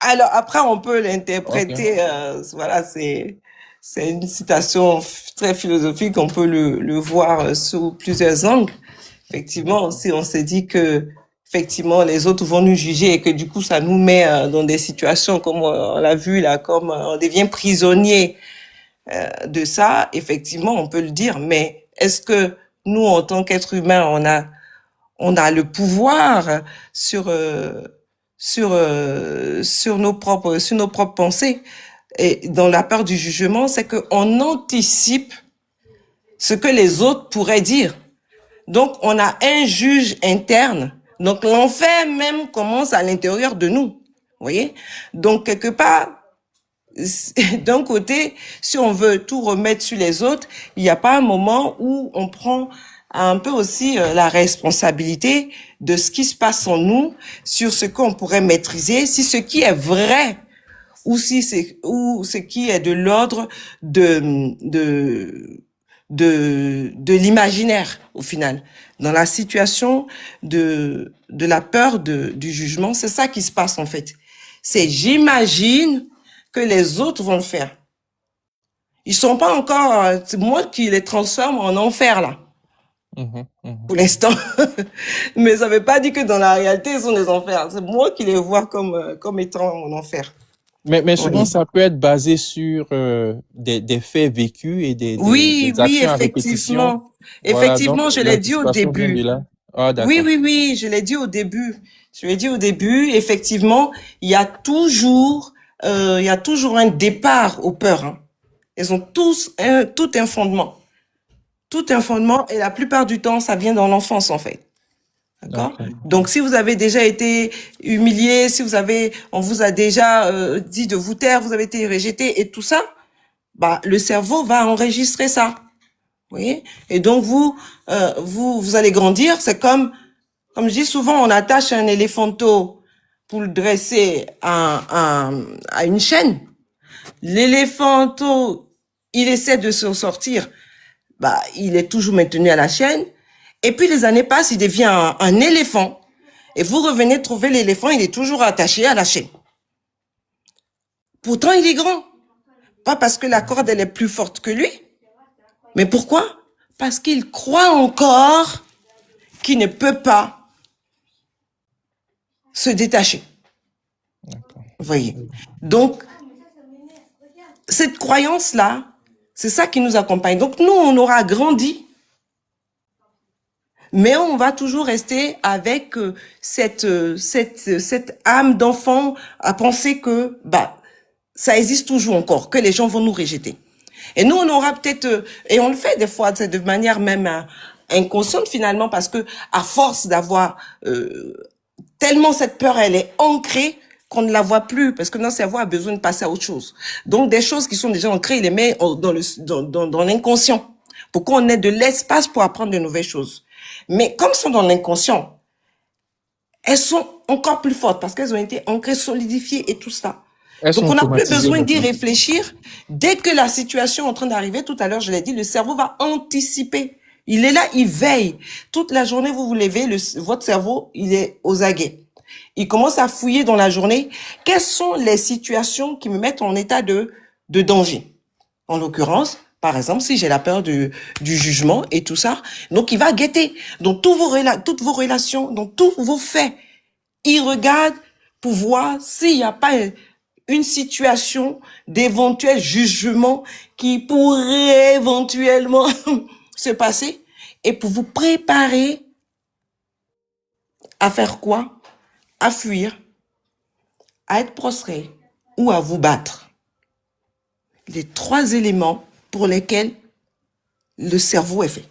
Alors après on peut Ok. l'interpréter, voilà, c'est une citation très philosophique. On peut le voir sous plusieurs angles. Effectivement, si on se dit que effectivement les autres vont nous juger et que du coup ça nous met dans des situations comme on l'a vu là, comme on devient prisonnier de ça, effectivement, on peut le dire, mais est-ce que nous, en tant qu'êtres humains, on a le pouvoir sur sur nos propres pensées? Et dans la peur du jugement, c'est qu'on anticipe ce que les autres pourraient dire. Donc, on a un juge interne. Donc, l'enfer même commence à l'intérieur de nous. Vous voyez? Donc, quelque part, d'un côté, si on veut tout remettre sur les autres, il n'y a pas un moment où on prend un peu aussi la responsabilité de ce qui se passe en nous, sur ce qu'on pourrait maîtriser, si ce qui est vrai ou si c'est ou ce qui est de l'ordre de l'imaginaire au final. Dans la situation de la peur du jugement, c'est ça qui se passe en fait. C'est j'imagine que les autres vont le faire. Ils sont pas encore, c'est moi qui les transforme en enfer là, pour l'instant. Mais ça veut pas dire que dans la réalité ils sont des enfers. C'est moi qui les vois comme étant en enfer. Mais souvent, Oui. ça peut être basé sur des faits vécus et Oui, des oui, actions à répétition. effectivement. Voilà, donc Effectivement, je l'ai dit au l'anticipation vient de début. là. Ah, Oui, d'accord. oui, oui, je l'ai dit au début. Je l'ai dit au début, effectivement, il y a toujours un départ aux peurs. Hein. Elles ont tout un fondement. Tout un fondement, et la plupart du temps, ça vient dans l'enfance, en fait. D'accord? D'accord. Donc, si vous avez déjà été humilié, on vous a déjà dit de vous taire, vous avez été rejeté et tout ça, bah, le cerveau va enregistrer ça. Vous voyez? Et donc, vous allez grandir. C'est comme je dis souvent, on attache un éléphanteau pour le dresser à une chaîne. L'éléphanteau, il essaie de se sortir. Bah, il est toujours maintenu à la chaîne. Et puis, les années passent, il devient un éléphant. Et vous revenez trouver l'éléphant, il est toujours attaché à la chaîne. Pourtant, il est grand. Pas parce que la corde, elle est plus forte que lui. Mais pourquoi? Parce qu'il croit encore qu'il ne peut pas se détacher. D'accord. Vous voyez. Donc, cette croyance-là, c'est ça qui nous accompagne. Donc, nous, on aura grandi, mais on va toujours rester avec cette âme d'enfant à penser que bah ça existe toujours encore, que les gens vont nous rejeter. Et nous, on aura peut-être, et on le fait des fois, de manière même inconsciente finalement, parce que à force d'avoir tellement cette peur, elle est ancrée qu'on ne la voit plus, parce que notre cerveau a besoin de passer à autre chose. Donc, des choses qui sont déjà ancrées, il les met dans l'inconscient, pour qu'on ait de l'espace pour apprendre de nouvelles choses. Mais comme elles sont dans l'inconscient, elles sont encore plus fortes, parce qu'elles ont été ancrées, solidifiées et tout ça. Elles Donc, sont on n'a plus automatisées besoin d'y maintenant. réfléchir. Dès que la situation est en train d'arriver, tout à l'heure, je l'ai dit, le cerveau va anticiper. Il est là, il veille. Toute la journée, vous vous levez, votre cerveau, il est aux aguets. Il commence à fouiller dans la journée. Quelles sont les situations qui me mettent en état de danger? En l'occurrence, par exemple, si j'ai la peur du jugement et tout ça, donc il va guetter dans toutes vos relations, dans tous vos faits. Il regarde pour voir s'il n'y a pas une situation d'éventuel jugement qui pourrait éventuellement se passer et pour vous préparer à faire quoi? À fuir, à être prostré ou à vous battre. Les 3 éléments pour lesquels le cerveau est fait.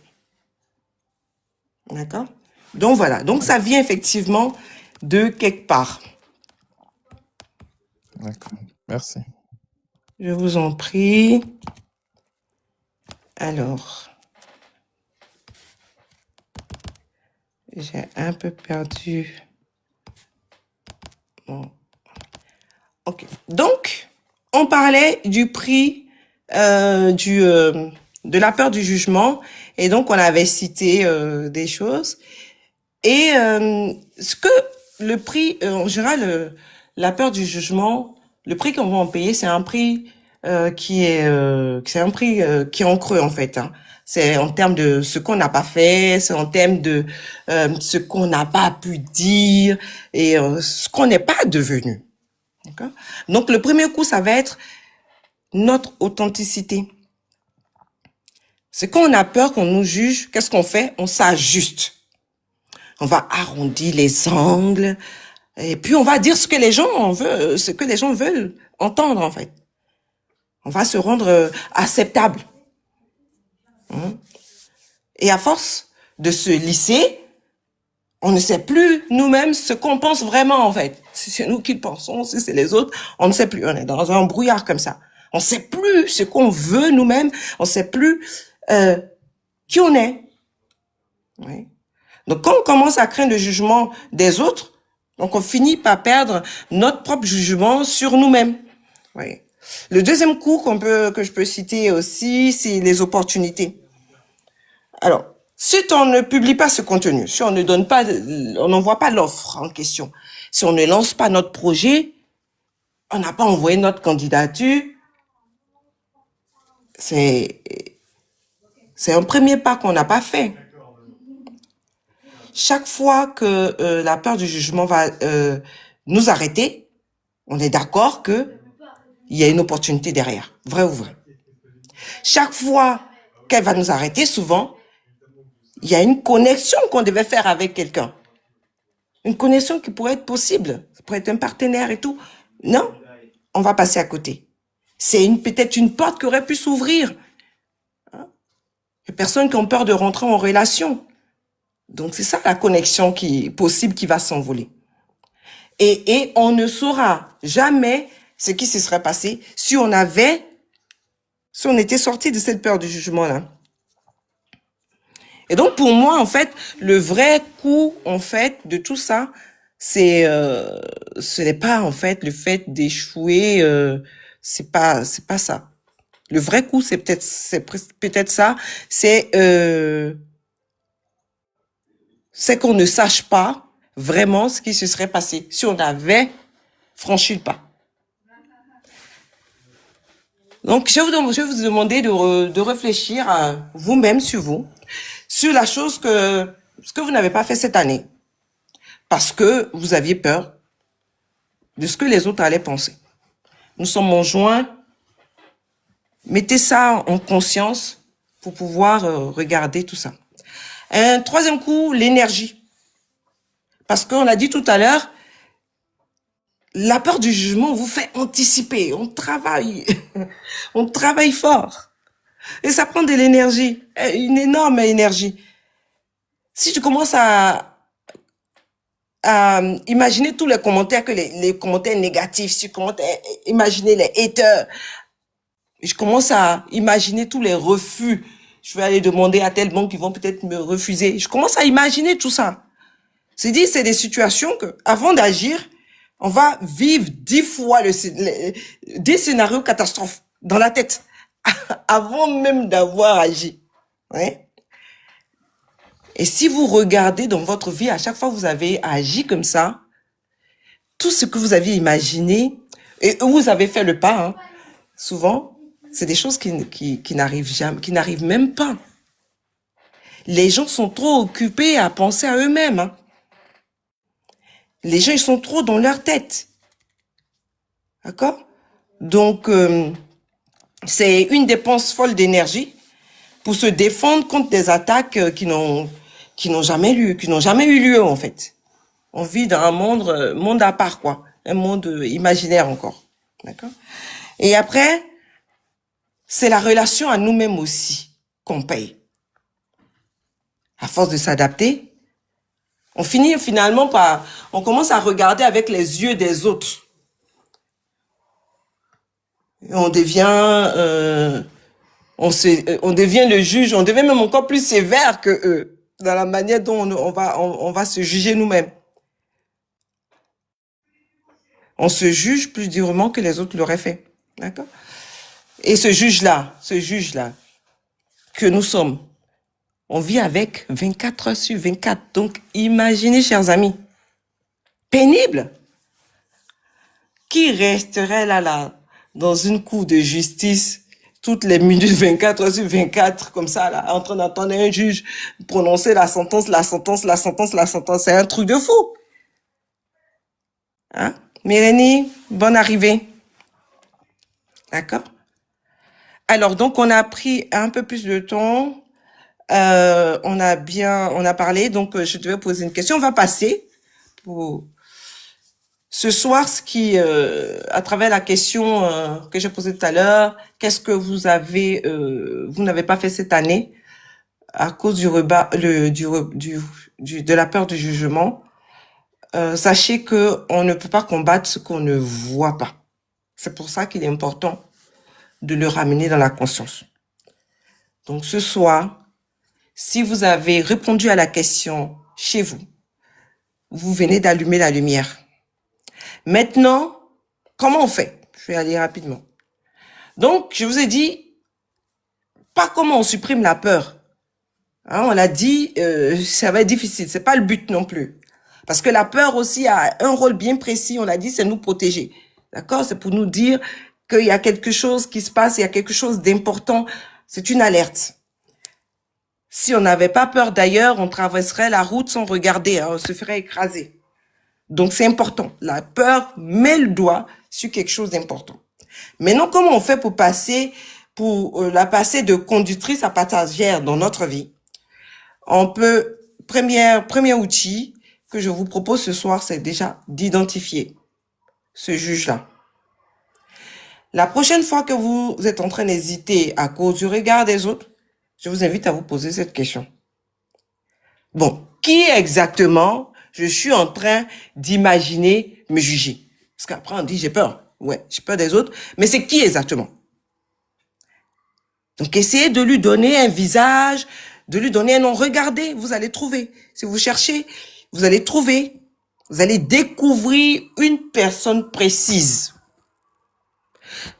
D'accord? Donc voilà. Donc ça vient effectivement de quelque part. D'accord. Merci. Je vous en prie. Alors, j'ai un peu perdu. Bon. Ok. Donc, on parlait du prix de la peur du jugement, et donc on avait cité des choses. Et ce que le prix, en général, la peur du jugement, le prix qu'on va en payer, c'est un prix c'est un prix qui est en creux en fait. Hein. C'est en termes de ce qu'on n'a pas fait, c'est en termes de ce qu'on n'a pas pu dire et ce qu'on n'est pas devenu. D'accord? Donc le premier coup, ça va être notre authenticité. C'est quand on a peur qu'on nous juge, qu'est-ce qu'on fait? On s'ajuste. On va arrondir les angles et puis on va dire ce que les gens veulent entendre en fait. On va se rendre acceptable. Et à force de se lisser, on ne sait plus nous-mêmes ce qu'on pense vraiment en fait. Si c'est nous qui le pensons, si c'est les autres, on ne sait plus. On est dans un brouillard comme ça. On ne sait plus ce qu'on veut nous-mêmes. On ne sait plus qui on est. Oui. Donc quand on commence à craindre le jugement des autres, donc on finit par perdre notre propre jugement sur nous-mêmes. Oui. Le deuxième coup que je peux citer aussi, c'est les opportunités. Alors, si on ne publie pas ce contenu, si on ne donne pas, on n'envoie pas l'offre en question, si on ne lance pas notre projet, on n'a pas envoyé notre candidature, c'est un premier pas qu'on n'a pas fait. Chaque fois que la peur du jugement va nous arrêter, on est d'accord que il y a une opportunité derrière, vrai ou vrai. Chaque fois qu'elle va nous arrêter, souvent, il y a une connexion qu'on devait faire avec quelqu'un. Une connexion qui pourrait être possible. Ça pourrait être un partenaire et tout. Non, on va passer à côté. C'est peut-être une porte qui aurait pu s'ouvrir. Il y a personnes qui ont peur de rentrer en relation. Donc, c'est ça la connexion possible qui va s'envoler. Et on ne saura jamais ce qui se serait passé si on était sorti de cette peur du jugement-là. Et donc, pour moi, en fait, le vrai coup, en fait, de tout ça, ce n'est pas, en fait, le fait d'échouer, c'est pas ça. Le vrai coup, c'est peut-être ça, c'est qu'on ne sache pas vraiment ce qui se serait passé si on avait franchi le pas. Donc, je vais vous demander de réfléchir à vous-même sur la chose ce que vous n'avez pas fait cette année. Parce que vous aviez peur de ce que les autres allaient penser. Nous sommes en juin. Mettez ça en conscience pour pouvoir regarder tout ça. Un troisième coup, l'énergie. Parce qu'on a dit tout à l'heure, la peur du jugement vous fait anticiper. On travaille fort. Et ça prend de l'énergie, une énorme énergie. Si tu commences à imaginer tous les commentaires, les commentaires négatifs, si tu commences à imaginer les haters, je commence à imaginer tous les refus. Je vais aller demander à telle banque qui vont peut-être me refuser. Je commence à imaginer tout ça. C'est des situations que, avant d'agir, On va vivre 10 fois des scénarios catastrophes dans la tête avant même d'avoir agi. Ouais. Et si vous regardez dans votre vie, à chaque fois que vous avez agi comme ça, tout ce que vous aviez imaginé, et où vous avez fait le pas, hein, souvent, c'est des choses qui n'arrivent jamais, qui n'arrivent même pas. Les gens sont trop occupés à penser à eux-mêmes. Hein. Les gens, ils sont trop dans leur tête. D'accord? Donc, c'est une dépense folle d'énergie pour se défendre contre des attaques qui n'ont jamais eu lieu, en fait. On vit dans un monde à part, quoi. Un monde imaginaire encore. D'accord? Et après, c'est la relation à nous-mêmes aussi qu'on paye. À force de s'adapter, on finit finalement on commence à regarder avec les yeux des autres. Et on devient, on devient le juge, on devient même encore plus sévère que eux, dans la manière dont on va se juger nous-mêmes. On se juge plus durement que les autres l'auraient fait. D'accord? Et ce juge-là, que nous sommes, on vit avec 24 heures sur 24. Donc, imaginez, chers amis, pénible. Qui resterait là, dans une cour de justice, toutes les minutes, 24 heures sur 24, comme ça, là, en train d'entendre un juge prononcer la sentence. C'est un truc de fou. Hein? Mélanie, bonne arrivée. D'accord? Alors, donc, on a pris un peu plus de temps. On a parlé. Donc, je devais poser une question. On va passer pour ce soir, à travers la question que j'ai posée tout à l'heure, qu'est-ce que vous n'avez pas fait cette année à cause de la peur du jugement. Sachez que on ne peut pas combattre ce qu'on ne voit pas. C'est pour ça qu'il est important de le ramener dans la conscience. Donc ce soir, si vous avez répondu à la question chez vous, vous venez d'allumer la lumière. Maintenant, comment on fait? Je vais aller rapidement. Donc, je vous ai dit, pas comment on supprime la peur. Hein, on l'a dit, ça va être difficile. C'est pas le but non plus. Parce que la peur aussi a un rôle bien précis. On l'a dit, c'est nous protéger. D'accord? C'est pour nous dire qu'il y a quelque chose qui se passe, il y a quelque chose d'important. C'est une alerte. Si on n'avait pas peur d'ailleurs, on traverserait la route sans regarder, hein, on se ferait écraser. Donc c'est important. La peur met le doigt sur quelque chose d'important. Maintenant, comment on fait pour la passer de conductrice à passagère dans notre vie? On peut, premier outil que je vous propose ce soir, c'est déjà d'identifier ce juge-là. La prochaine fois que vous êtes en train d'hésiter à cause du regard des autres, je vous invite à vous poser cette question. Bon, qui exactement je suis en train d'imaginer me juger? Parce qu'après on dit j'ai peur. Ouais, j'ai peur des autres. Mais c'est qui exactement? Donc essayez de lui donner un visage, de lui donner un nom. Regardez, vous allez trouver. Si vous cherchez, vous allez trouver. Vous allez découvrir une personne précise.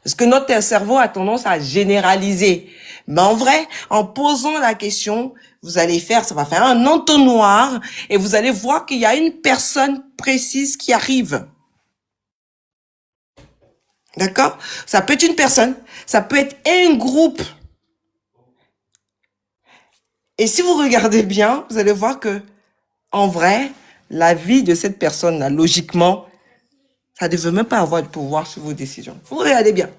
Parce que notre cerveau a tendance à généraliser. Mais en vrai, en posant la question, ça va faire un entonnoir et vous allez voir qu'il y a une personne précise qui arrive. D'accord? Ça peut être une personne, ça peut être un groupe. Et si vous regardez bien, vous allez voir que, en vrai, la vie de cette personne-là, logiquement, ça ne devait même pas avoir de pouvoir sur vos décisions. Vous regardez bien.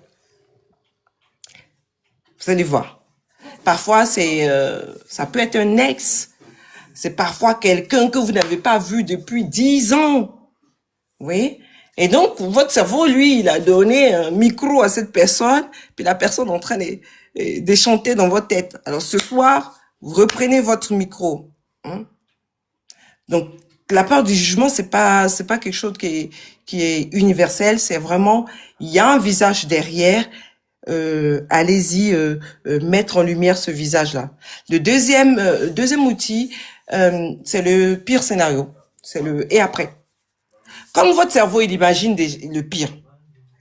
Vous allez voir. Parfois, ça peut être un ex. C'est parfois quelqu'un que vous n'avez pas vu depuis 10 ans. Oui. Et donc, votre cerveau, lui, il a donné un micro à cette personne, puis la personne est en train de chanter dans votre tête. Alors, ce soir, vous reprenez votre micro. Hein? Donc, la peur du jugement, c'est pas quelque chose qui est universel. C'est vraiment, il y a un visage derrière. Allez-y mettre en lumière ce visage-là. Le deuxième outil, c'est le pire scénario. C'est le et après. Comme votre cerveau, il imagine le pire,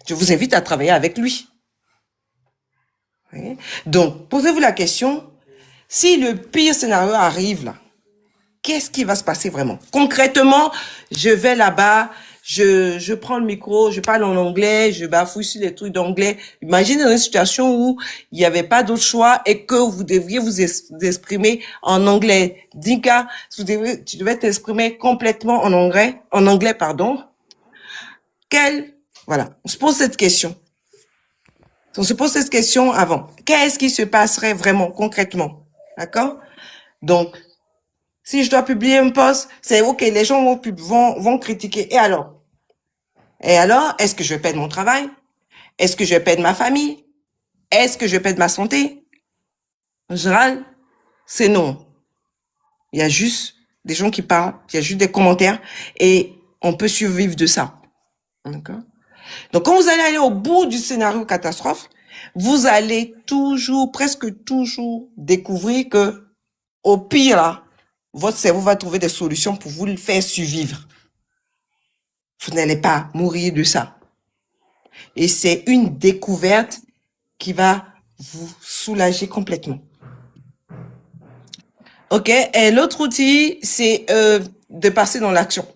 je vous invite à travailler avec lui. Oui. Donc, posez-vous la question, si le pire scénario arrive là, qu'est-ce qui va se passer vraiment? Concrètement, je vais là-bas, je prends le micro, je parle en anglais, je bafouille sur les trucs d'anglais. Imaginez dans une situation où il n'y avait pas d'autre choix et que vous devriez vous exprimer en anglais. Dinka, tu devais t'exprimer complètement en anglais, pardon. Voilà, on se pose cette question. On se pose cette question avant. Qu'est-ce qui se passerait vraiment, concrètement? D'accord? Donc, si je dois publier un post, c'est OK, les gens vont critiquer. Et alors? Est-ce que je vais perdre mon travail? Est-ce que je vais perdre ma famille? Est-ce que je vais perdre ma santé? En général, c'est non. Il y a juste des gens qui parlent, il y a juste des commentaires et on peut survivre de ça. D'accord? Donc, quand vous allez aller au bout du scénario catastrophe, vous allez presque toujours découvrir que, au pire, là, votre cerveau va trouver des solutions pour vous le faire survivre. Vous n'allez pas mourir de ça. Et c'est une découverte qui va vous soulager complètement. OK? Et l'autre outil, c'est de passer dans l'action.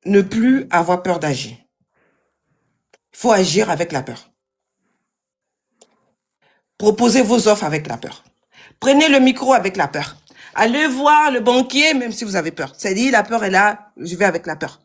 Ne plus avoir peur d'agir. Il faut agir avec la peur. Proposez vos offres avec la peur. Prenez le micro avec la peur. Allez voir le banquier même si vous avez peur. C'est-à-dire, la peur est là, je vais avec la peur.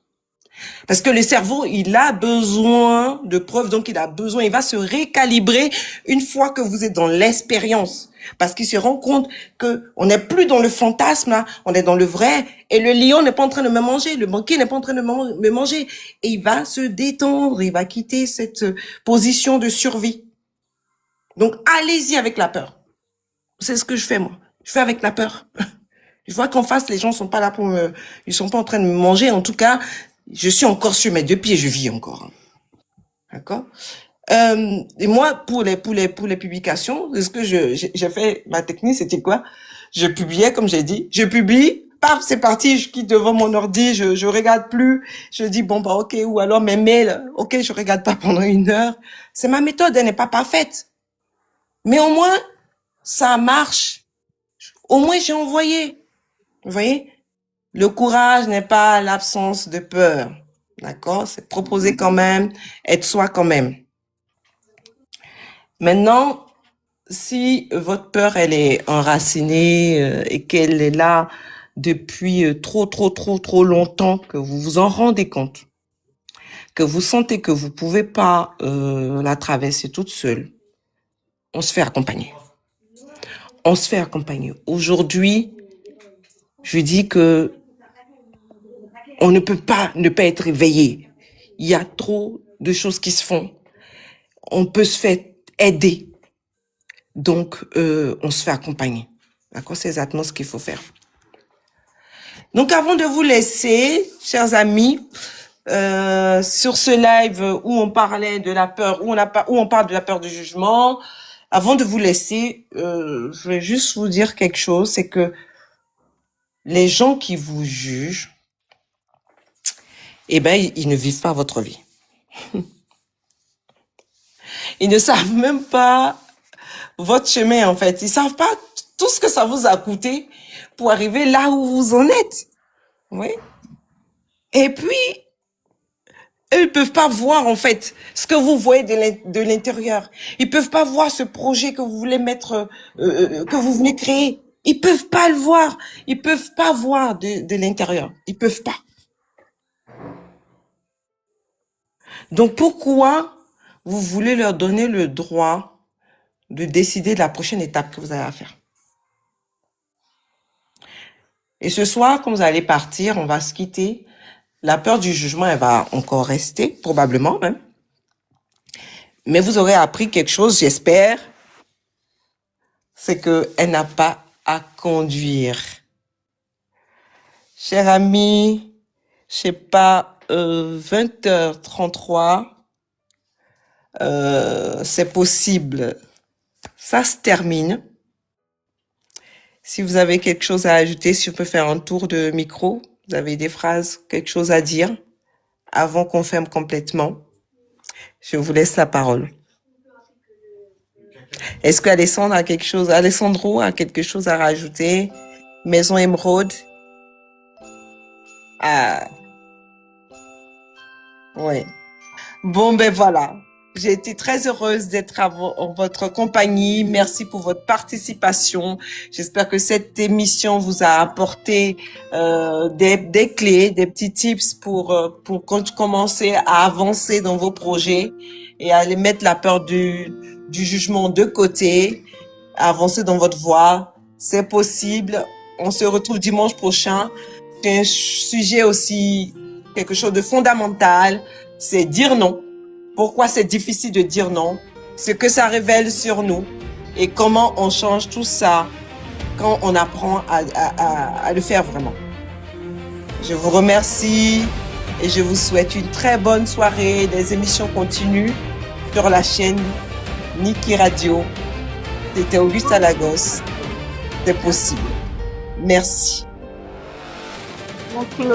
Parce que le cerveau, il a besoin de preuves, donc il va se récalibrer une fois que vous êtes dans l'expérience. Parce qu'il se rend compte que on n'est plus dans le fantasme, là, on est dans le vrai. Et le lion n'est pas en train de me manger, le banquier n'est pas en train de me manger. Et il va se détendre, il va quitter cette position de survie. Donc, allez-y avec la peur. C'est ce que je fais, moi. Je fais avec la peur. Je vois qu'en face, les gens sont pas là ils sont pas en train de me manger. En tout cas, je suis encore sur mes deux pieds, je vis encore. D'accord? Et moi, pour les publications, ce que j'ai fait, ma technique, c'était quoi? Je publiais, comme j'ai dit, je publie, paf, c'est parti, je quitte devant mon ordi, je regarde plus, je dis bon bah ok, ou alors mes mails, ok, je regarde pas pendant 1 heure. C'est ma méthode, elle n'est pas parfaite, mais au moins ça marche. Au moins j'ai envoyé. Vous voyez? Le courage n'est pas l'absence de peur. D'accord? C'est proposer quand même, être soi quand même. Maintenant, si votre peur, elle est enracinée et qu'elle est là depuis trop longtemps, que vous vous en rendez compte, que vous sentez que vous pouvez pas la traverser toute seule, on se fait accompagner. On se fait accompagner. Aujourd'hui, je dis que on ne peut pas ne pas être éveillé. Il y a trop de choses qui se font. On peut se faire aider. Donc, on se fait accompagner. D'accord? C'est exactement ce qu'il faut faire. Donc, avant de vous laisser, chers amis, sur ce live où on parlait de la peur, où on parle de la peur du jugement, avant de vous laisser, je vais juste vous dire quelque chose, c'est que les gens qui vous jugent, eh ben, ils ne vivent pas votre vie. Ils ne savent même pas votre chemin, en fait. Ils savent pas tout ce que ça vous a coûté pour arriver là où vous en êtes. Oui. Et puis, eux, ils peuvent pas voir, en fait, ce que vous voyez de l'intérieur. Ils peuvent pas voir ce projet que vous voulez mettre, que vous venez créer. Ils peuvent pas le voir. Ils peuvent pas voir de l'intérieur. Ils peuvent pas. Donc, pourquoi vous voulez leur donner le droit de décider de la prochaine étape que vous allez faire? Et ce soir, quand vous allez partir, on va se quitter. La peur du jugement, elle va encore rester, probablement même. Mais vous aurez appris quelque chose, j'espère, c'est qu'elle n'a pas à conduire. Cher ami, je sais pas, 20h33, c'est possible. Ça se termine. Si vous avez quelque chose à ajouter, si je peux faire un tour de micro, Vous avez des phrases, quelque chose à dire avant qu'on ferme complètement? Je vous laisse la parole. Est-ce qu'Alessandro a quelque chose, Alessandro a quelque chose à rajouter? Maison Émeraude? Ah, ouais. Bon, ben voilà. J'ai été très heureuse d'être en votre compagnie. Merci pour votre participation. J'espère que cette émission vous a apporté des clés, des petits tips pour commencer à avancer dans vos projets et à aller mettre la peur du jugement de côté, avancer dans votre voie. C'est possible. On se retrouve dimanche prochain. C'est un sujet aussi, quelque chose de fondamental, c'est dire non. Pourquoi c'est difficile de dire non? Ce que ça révèle sur nous et comment on change tout ça quand on apprend à le faire vraiment. Je vous remercie et je vous souhaite une très bonne soirée. Les émissions continuent sur la chaîne Niki Radio. C'était Augusta Lagos. C'est possible. Merci. Donc,